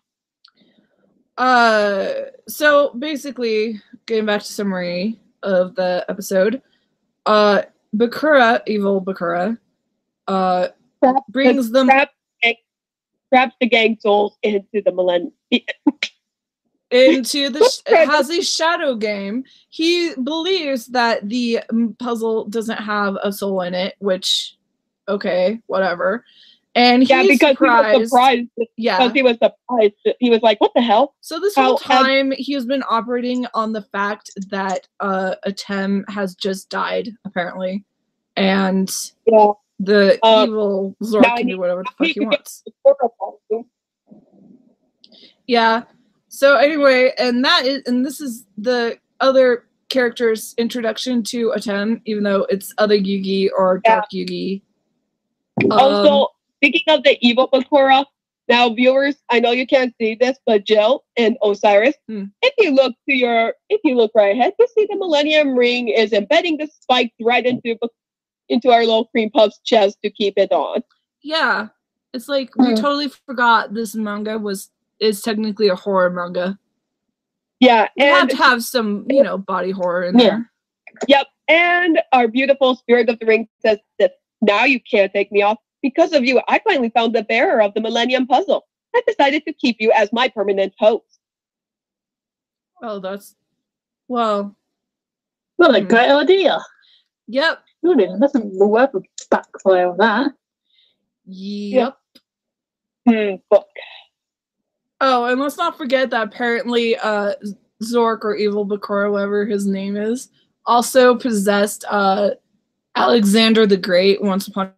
So basically, getting back to summary of the episode, Bakura, evil Bakura, brings them traps the gang souls into the millennium. Into the has a shadow game. He believes that the puzzle doesn't have a soul in it, which, okay, whatever. And he's surprised. Because he was surprised. He was like, "What the hell?" So this whole time, he has been operating on the fact that Atem has just died, apparently, and the evil Zork can do whatever the fuck he wants. Yeah. So anyway, and this is the other character's introduction to Atem, even though it's other Yugi or Dark Yugi. Also, speaking of the evil Bakura, now viewers, I know you can't see this, but Jill and Osiris, if you look right ahead, you see the Millennium Ring is embedding the spikes right into our little cream puff's chest to keep it on. Yeah, it's like we totally forgot this manga is technically a horror manga. Yeah, we have to have some, body horror in there. Yep, and our beautiful Spirit of the Ring says that now you can't take me off. Because of you, I finally found the bearer of the Millennium Puzzle. I decided to keep you as my permanent host. Well, that's... Well, a great idea. Yep. Really, doesn't work with backfire on that. Yep. Book. Oh, and let's not forget that apparently Zork or Evil Bakura, whatever his name is, also possessed Alexander the Great once upon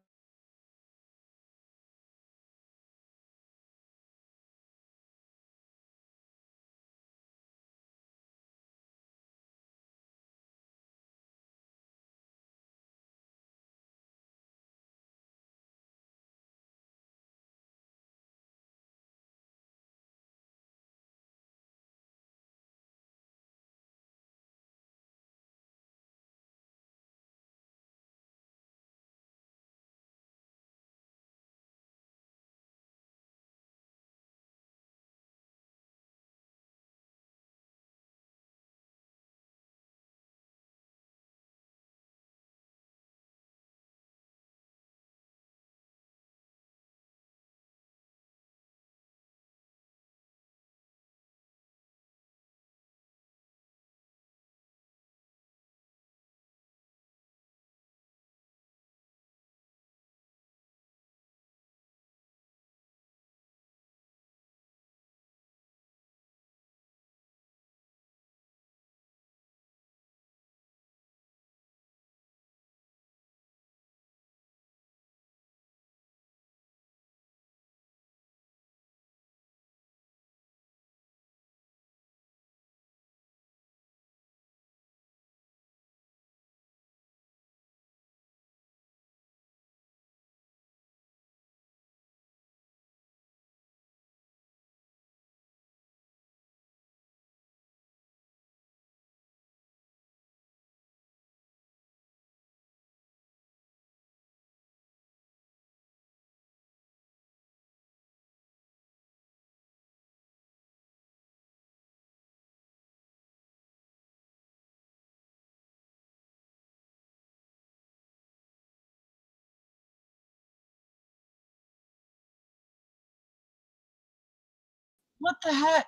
What the heck?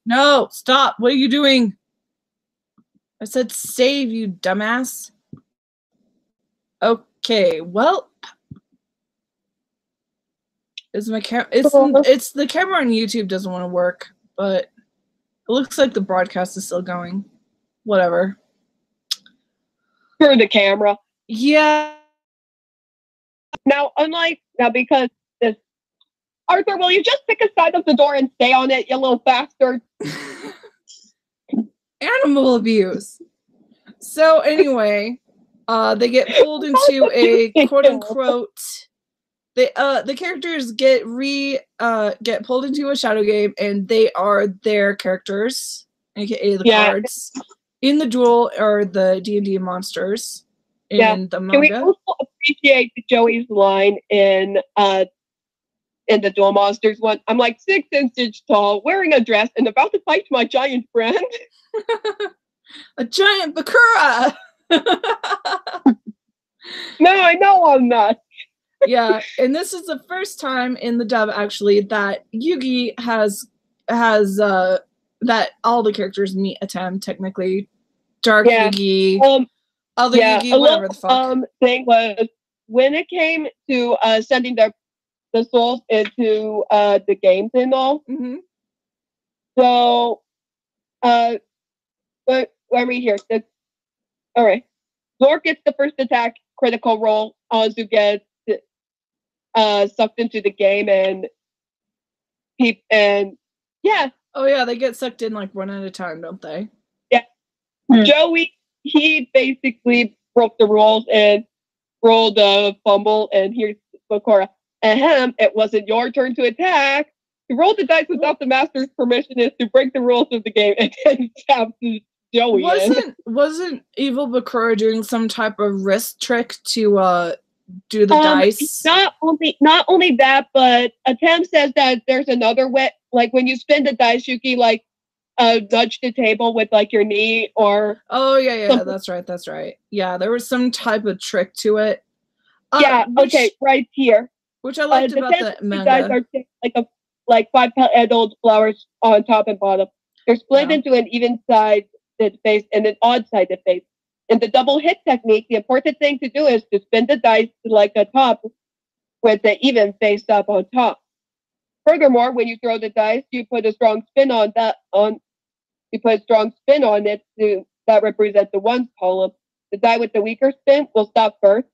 No, stop. What are you doing? I said save, you dumbass. Okay, well. Is my it's the camera on YouTube doesn't want to work, but it looks like the broadcast is still going. Whatever. Screw the camera. Yeah. Now, because this Arthur, will you just pick a side of the door and stay on it, you little bastard? Animal abuse. So anyway, they get pulled into a quote unquote the characters get pulled into a shadow game, and they are their characters, aka the cards, in the duel or the D&D monsters in the manga. Can we also appreciate Joey's line in in the Duel Monsters one. I'm like 6 inches tall, wearing a dress, and about to fight my giant friend. A giant Bakura! No, I know I'm not. Yeah, and this is the first time in the dub actually that Yugi has that all the characters meet Atem technically. Dark Yugi, other Yugi, whatever the fuck. Thing was when it came to sending the souls into the games and all. Mm-hmm. So, let me hear. All right. Zor gets the first attack, critical roll. Azu gets sucked into the game, and yeah. Oh yeah, they get sucked in like one at a time, don't they? Yeah. Joey, he basically broke the rules and rolled a fumble, and here's Bakura. Ahem, it wasn't your turn to attack. You rolled the dice without the master's permission is to break the rules of the game, and then tapped Joey Wasn't Evil Bakura doing some type of wrist trick to do the dice? Not only that, but Atem says that there's another way. Like when you spin the dice, you can like nudge the table with like your knee or. Oh yeah, that's right. Yeah, there was some type of trick to it. Right here. Which I liked about the manga. Dice are like 5 petaled flowers on top and bottom. They're split into an even-sided face and an odd-sided face. In the double hit technique, the important thing to do is to spin the dice to like a top with the even face up on top. Furthermore, when you throw the dice, you put a strong spin on it that represents the ones column. The die with the weaker spin will stop first,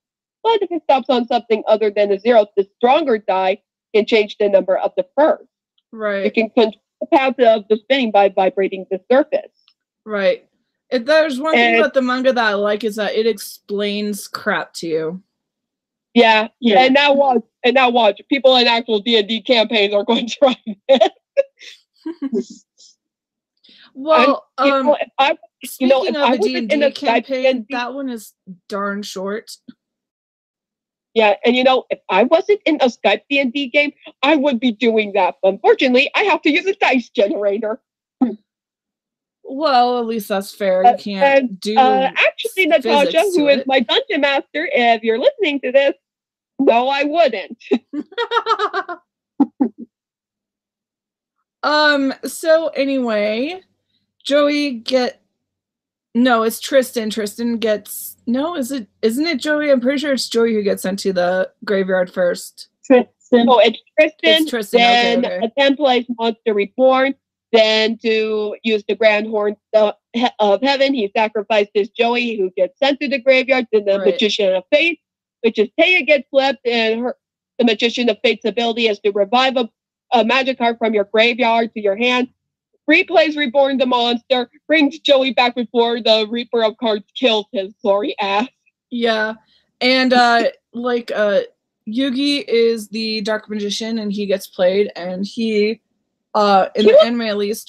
but if it stops on something other than a 0, the stronger die can change the number of the first. Right. You can control the path of the spinning by vibrating the surface. Right. There's one thing about the manga that I like is that it explains crap to you. Yeah. And now watch. People in actual D&D campaigns are going to try this. Well, speaking of a D&D campaign, that one is darn short. Yeah, and if I wasn't in a Skype D&D game, I would be doing that. But unfortunately, I have to use a dice generator. Well, at least that's fair. You can't do actually, Natasha, who is my dungeon master, if you're listening to this, no, I wouldn't. So anyway, it's Tristan. Tristan gets isn't it Joey? I'm pretty sure it's Joey who gets sent to the graveyard first. Tristan. Oh, it's Tristan. It's Tristan. Then okay. Atem plays Monster Reborn. Then to use the Grand Horn of Heaven, he sacrifices Joey, who gets sent to the graveyard. Then the Magician of Fate, which is Taya gets flipped, and the Magician of Fate's ability is to revive a magic card from your graveyard to your hand. Replays Reborn the monster, brings Joey back before the Reaper of Cards kills his sorry ass. Yeah, and Yugi is the Dark Magician, and he gets played, and he, in the anime at least,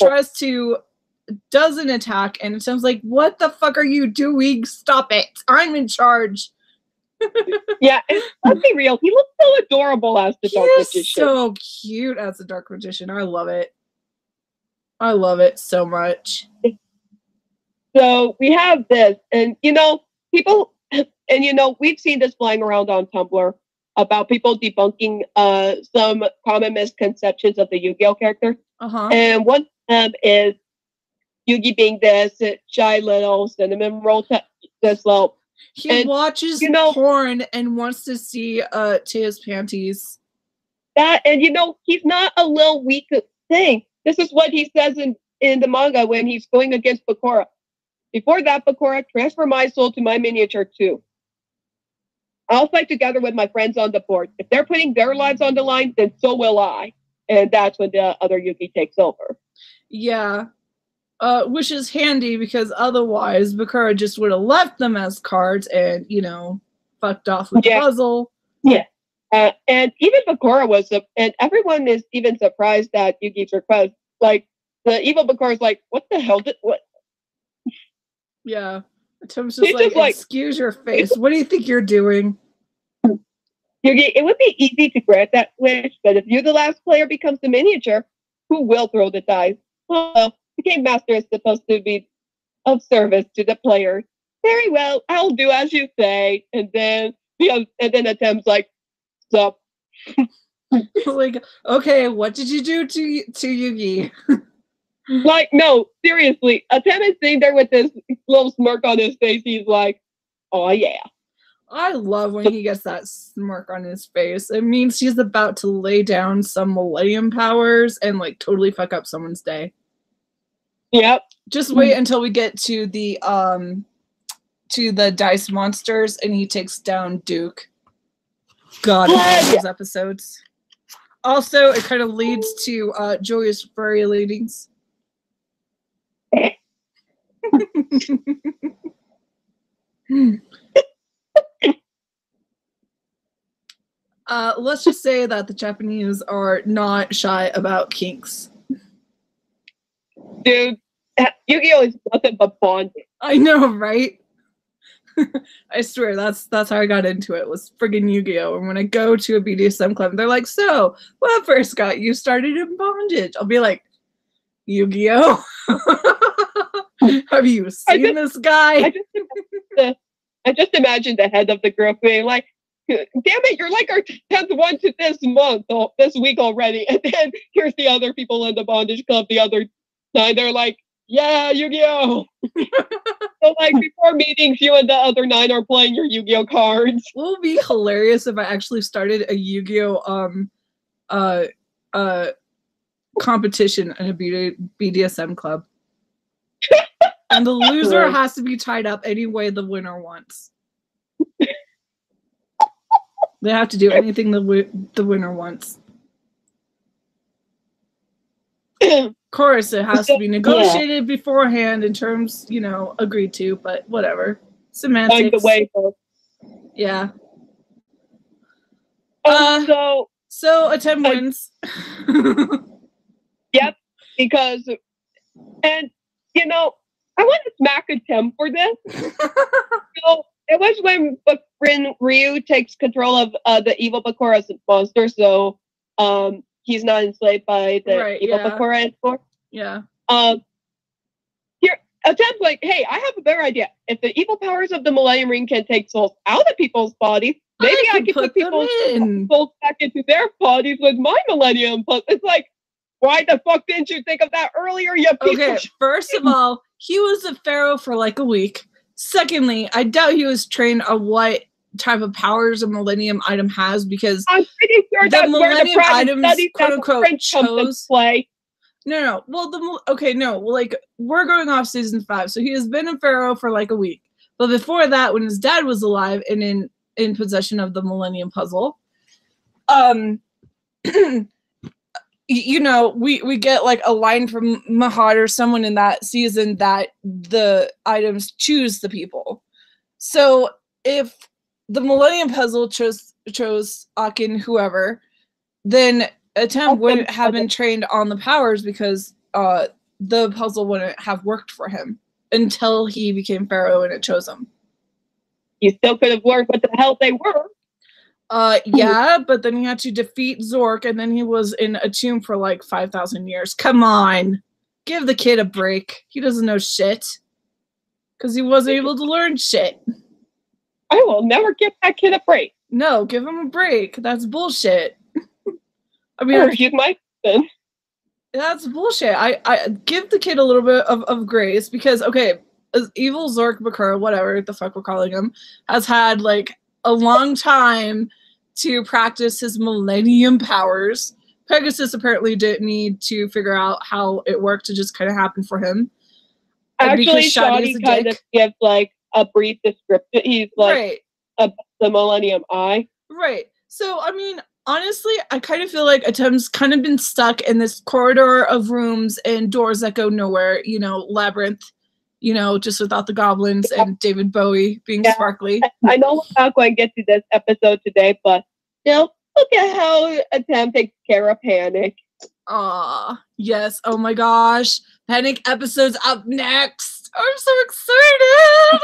does an attack, and it sounds like, what the fuck are you doing? Stop it! I'm in charge. Yeah, and let's be real, he looks so adorable as the Dark Magician. So cute as the Dark Magician. I love it. I love it so much. So we have this, and people, and we've seen this flying around on Tumblr about people debunking some common misconceptions of the Yu-Gi-Oh character. And one of them is Yugi being this shy little cinnamon roll, this little. He watches porn and wants to see Taya's panties. That, and he's not a little weak thing. This is what he says in the manga when he's going against Bakura. Before that, Bakura, transfer my soul to my miniature too. I'll fight together with my friends on the board. If they're putting their lives on the line, then so will I. And that's when the other Yugi takes over. Yeah. Which is handy because otherwise Bakura just would have left them as cards and, fucked off with the puzzle. Yeah. And even Bakura and everyone is even surprised at Yugi's request. Like, the evil Bakura is like, what the hell what? Yeah. Atem's just like, excuse your face. What do you think you're doing? Yugi, it would be easy to grant that wish, but if you, the last player, becomes the miniature, who will throw the dice? Well, the game master is supposed to be of service to the players. Very well, I'll do as you say. And then Atem's like, stop. Like, okay, what did you do to Yugi? Like, no, seriously. Atem is sitting there with this little smirk on his face. He's like, oh yeah. I love when he gets that smirk on his face. It means he's about to lay down some millennium powers and like totally fuck up someone's day. Yep. Just wait until we get to the dice monsters and he takes down Duke. God, I love those episodes. Also, it kind of leads to Joyous Furry Ladies. Let's just say that the Japanese are not shy about kinks. Dude, Yu-Gi-Oh! Is nothing but bonding. I know, right? I swear, that's how I got into it, was friggin' Yu-Gi-Oh! And when I go to a BDSM club, they're like, so, what first got you started in bondage? I'll be like, Yu-Gi-Oh! Have you seen this guy? I just imagined the head of the group being like, damn it, you're like our 10th one to this month, this week already. And then here's the other people in the bondage club, the other 9, they're like, yeah, Yu-Gi-Oh! So like before meetings, you and the other 9 are playing your Yu-Gi-Oh cards. It would be hilarious if I actually started a Yu-Gi-Oh competition in a BDSM club. And the loser has to be tied up any way the winner wants. They have to do anything the winner wants. Of course, it has to be negotiated beforehand in terms, you know, agreed to, but whatever. Semantics. Like the way, yeah. So Atem wins. Yep, because, and, you know, I want to smack Atem for this. So, it was when Ryu takes control of the evil Bakura's monster, so he's not enslaved by the evil Bakura anymore. Yeah. Here, Atem's like, hey, I have a better idea. If the evil powers of the Millennium Ring can take souls out of people's bodies, maybe I can put people's souls back into their bodies with my Millennium. But it's like, why the fuck didn't you think of that earlier, you piece of shit? First of all, he was a pharaoh for like a week. Secondly, I doubt he was trained on what type of powers a Millennium item has, because I'm pretty sure that's where the private studies quote unquote comes into play. No. Well, like we're going off season 5, so he has been a pharaoh for like a week. But before that, when his dad was alive and in possession of the Millennium Puzzle, you know, we get like a line from Mahad or someone in that season that the items choose the people. So if the Millennium Puzzle chose Akin, whoever, then Atem wouldn't have been trained on the powers, because the puzzle wouldn't have worked for him until he became pharaoh and it chose him. You still could have learned what the hell they were. Yeah, but then he had to defeat Zork, and then he was in a tomb for like 5,000 years. Come on. Give the kid a break. He doesn't know shit. Because he wasn't able to learn shit. I will never give that kid a break. No, give him a break. That's bullshit. I mean, or he's my son. That's bullshit. I give the kid a little bit of grace, because, okay, evil Zork Bakura, whatever the fuck we're calling him, has had like a long time to practice his Millennium powers. Pegasus apparently didn't need to figure out how it worked, to just kind of happen for him. Actually, Shoddy kind of gives like a brief description. He's like the Millennium Eye. Right. So, I mean, honestly, I kind of feel like Atem's kind of been stuck in this corridor of rooms and doors that go nowhere, you know, labyrinth, you know, just without the goblins and David Bowie being sparkly. I know we're not going to get to this episode today, but still, look at how Atem takes care of Panic. Aw, yes. Oh my gosh. Panic episode's up next. I'm so excited.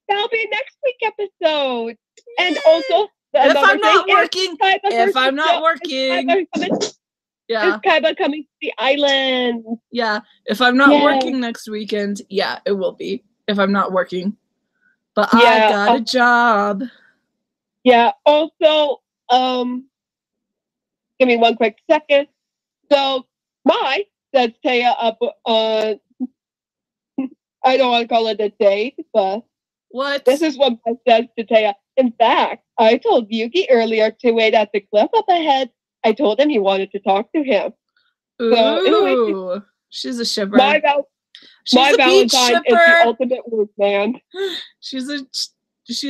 That'll be next week episode. Yay. And also, Another I'm not thing, working, if I'm not working. Yeah. Is Kaiba coming to the island? Yeah. If I'm not working next weekend, yeah, it will be. If I'm not working. But I got a job. Yeah. Also, give me one quick second. So says Taya up on I don't want to call it a date, but what? This is what Mai says to Taya. In fact, I told Yuki earlier to wait at the cliff up ahead. I told him you wanted to talk to him. Ooh, so anyway, she's a shipper. My Valentine shipper. is the ultimate work man. She's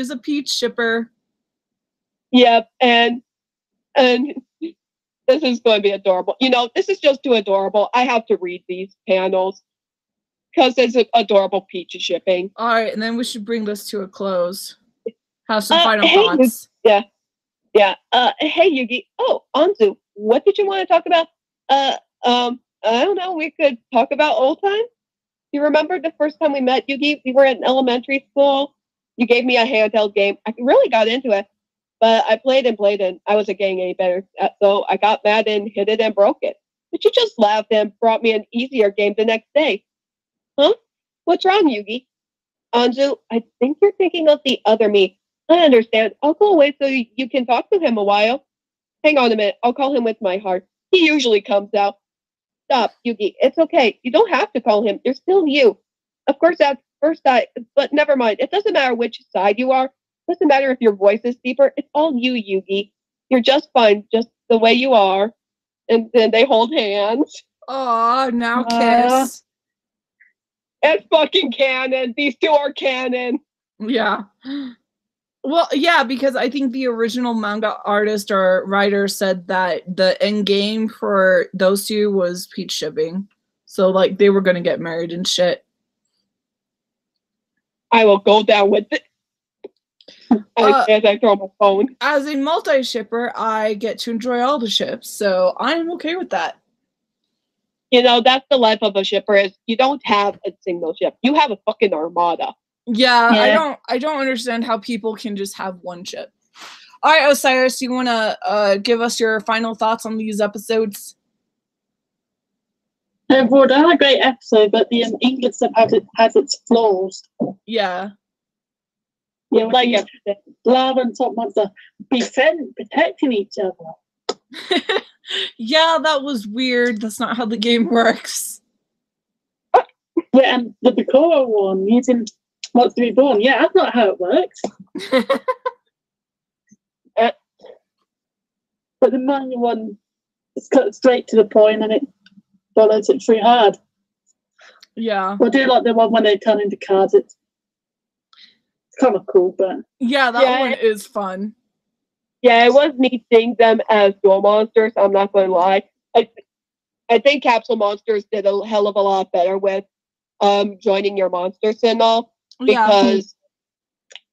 a peach shipper. Yep, and this is going to be adorable. You know, this is just too adorable. I have to read these panels because it's adorable peach shipping. All right, and then we should bring this to a close. Have some final thoughts. Yeah. Hey, Yugi. Oh, Anzu, what did you want to talk about? I don't know. We could talk about old times. You remember the first time we met, Yugi? We were in elementary school. You gave me a handheld game. I really got into it, but I played, and I wasn't getting any better. So I got mad and hit it and broke it. But you just laughed and brought me an easier game the next day. Huh? What's wrong, Yugi? Anzu, I think you're thinking of the other me. I understand. I'll go away so you can talk to him a while. Hang on a minute. I'll call him with my heart. He usually comes out. Stop, Yugi. It's okay. You don't have to call him. You're still you. Of course, that's first side, but never mind. It doesn't matter which side you are. It doesn't matter if your voice is deeper. It's all you, Yugi. You're just fine, just the way you are. And then they hold hands. Aw, now kiss. It's fucking canon. These two are canon. Yeah. Well, yeah, because I think the original manga artist or writer said that the end game for those two was peach shipping. So, like, they were going to get married and shit. I will go down with it. As I throw my phone. As a multi-shipper, I get to enjoy all the ships, so I'm okay with that. You know, that's the life of a shipper, is you don't have a single ship. You have a fucking armada. Yeah. I don't understand how people can just have one ship. All right, Osiris, you want to give us your final thoughts on these episodes? Overall, they are a great episode, but the English stuff has its flaws. Yeah. Yeah, like Lava and Top Monster protecting each other. Yeah, that was weird. That's not how the game works. Yeah, and the Bakura one using Monster Reborn. Yeah, that's not how it works. But the manga one is cut straight to the point and it follows it through hard. Yeah. I do like the one when they turn into cards. It's kind of cool, but yeah, that one is fun. Yeah, it was neat seeing them as dual monsters. I'm not going to lie. I think Capsule Monsters did a hell of a lot better with joining your monsters and all, because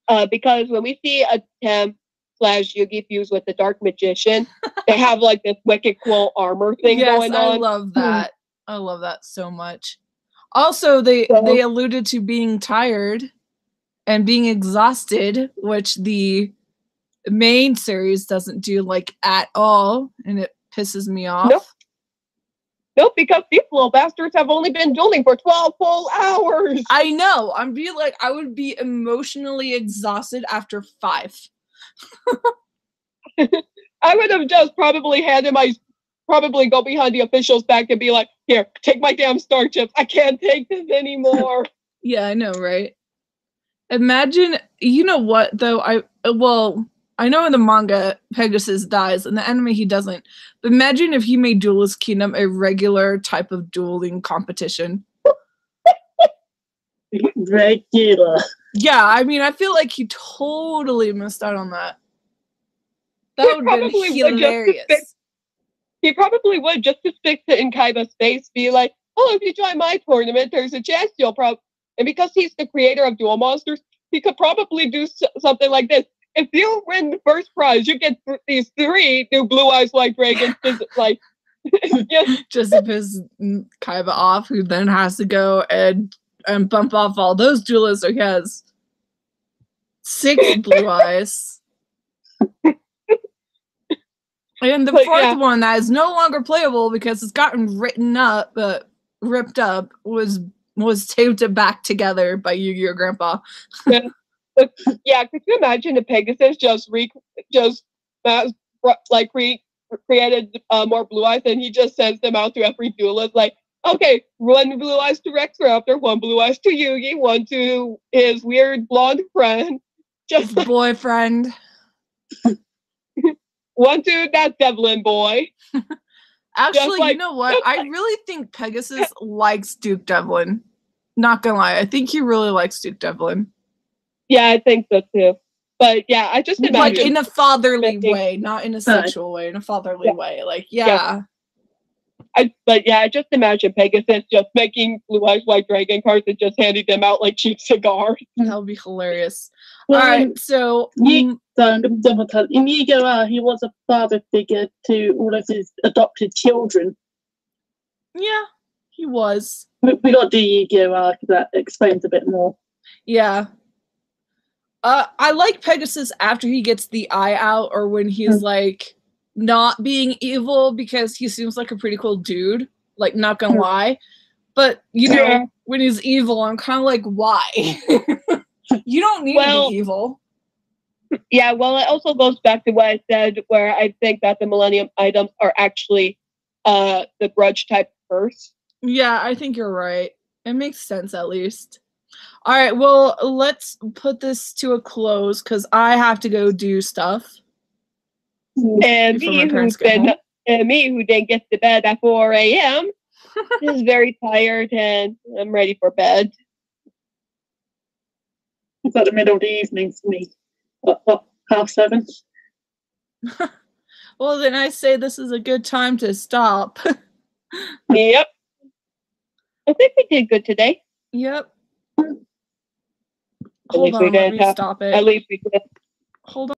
when we see Atem / Yugi fuse with the Dark Magician, they have like this wicked cool armor thing going on. I love that. I love that so much. Also, they alluded to being tired and being exhausted, which the main series doesn't do like at all, and it pisses me off. Nope, because these little bastards have only been dueling for 12 full hours. I know. I would be emotionally exhausted after 5. I would have just probably go behind the official's back and be like, here, take my damn star chips. I can't take this anymore. Yeah, I know, right? Imagine, you know what, though? I know in the manga, Pegasus dies. In the anime, he doesn't. But imagine if he made Duelist Kingdom a regular type of dueling competition. Regular. Yeah, I mean, I feel like he totally missed out on that. That would have been hilarious. He probably would, just to stick to Nkaiba's face, be like, oh, if you join my tournament, there's a chance you'll probably... And because he's the creator of Duel Monsters, he could probably do something like this. If you win the first prize, you get these 3 new Blue Eyes White Dragons. Like, just to piss Kaiba off, who then has to go and bump off all those duelists. So he has 6 Blue Eyes. And the But, fourth yeah. one that is no longer playable because it's gotten ripped up was taped back together by Yu-Gi-Oh! Grandpa. Yeah, could you imagine if Pegasus created more blue eyes and he just sends them out to every duelist like, okay, one blue eyes to Rex Raptor, one blue eyes to Yugi, one to his weird blonde friend, His boyfriend. one to that Devlin boy. Actually, you know what? I really think Pegasus likes Duke Devlin. Not gonna lie, I think he really likes Duke Devlin. Yeah, I think so too. But yeah, I just imagine like in a fatherly way, not in a sexual way, in a fatherly way. Like, yeah. I just imagine Pegasus just making Blue Eyes White Dragon cards and just handing them out like cheap cigars. That would be hilarious. Well, all right, so in YGO, he was a father figure to all of his adopted children. Yeah, he was. We got to do YGO because that explains a bit more. Yeah. I like Pegasus after he gets the eye out, or when he's like not being evil, because he seems like a pretty cool dude. Like, not gonna lie. But you know, when he's evil, I'm kind of like, why? You don't need to be evil. Yeah, well, it also goes back to what I said, where I think that the Millennium items are actually the grudge type curse. Yeah, I think you're right. It makes sense, at least. All right, well, let's put this to a close because I have to go do stuff. And me, who didn't get to bed at 4 a.m., is very tired and I'm ready for bed. It's like the middle of the evening for me. 7:30. Well, then I say this is a good time to stop. Yep. I think we did good today. Yep. Hold on, let me stop it. At least we did. Hold on.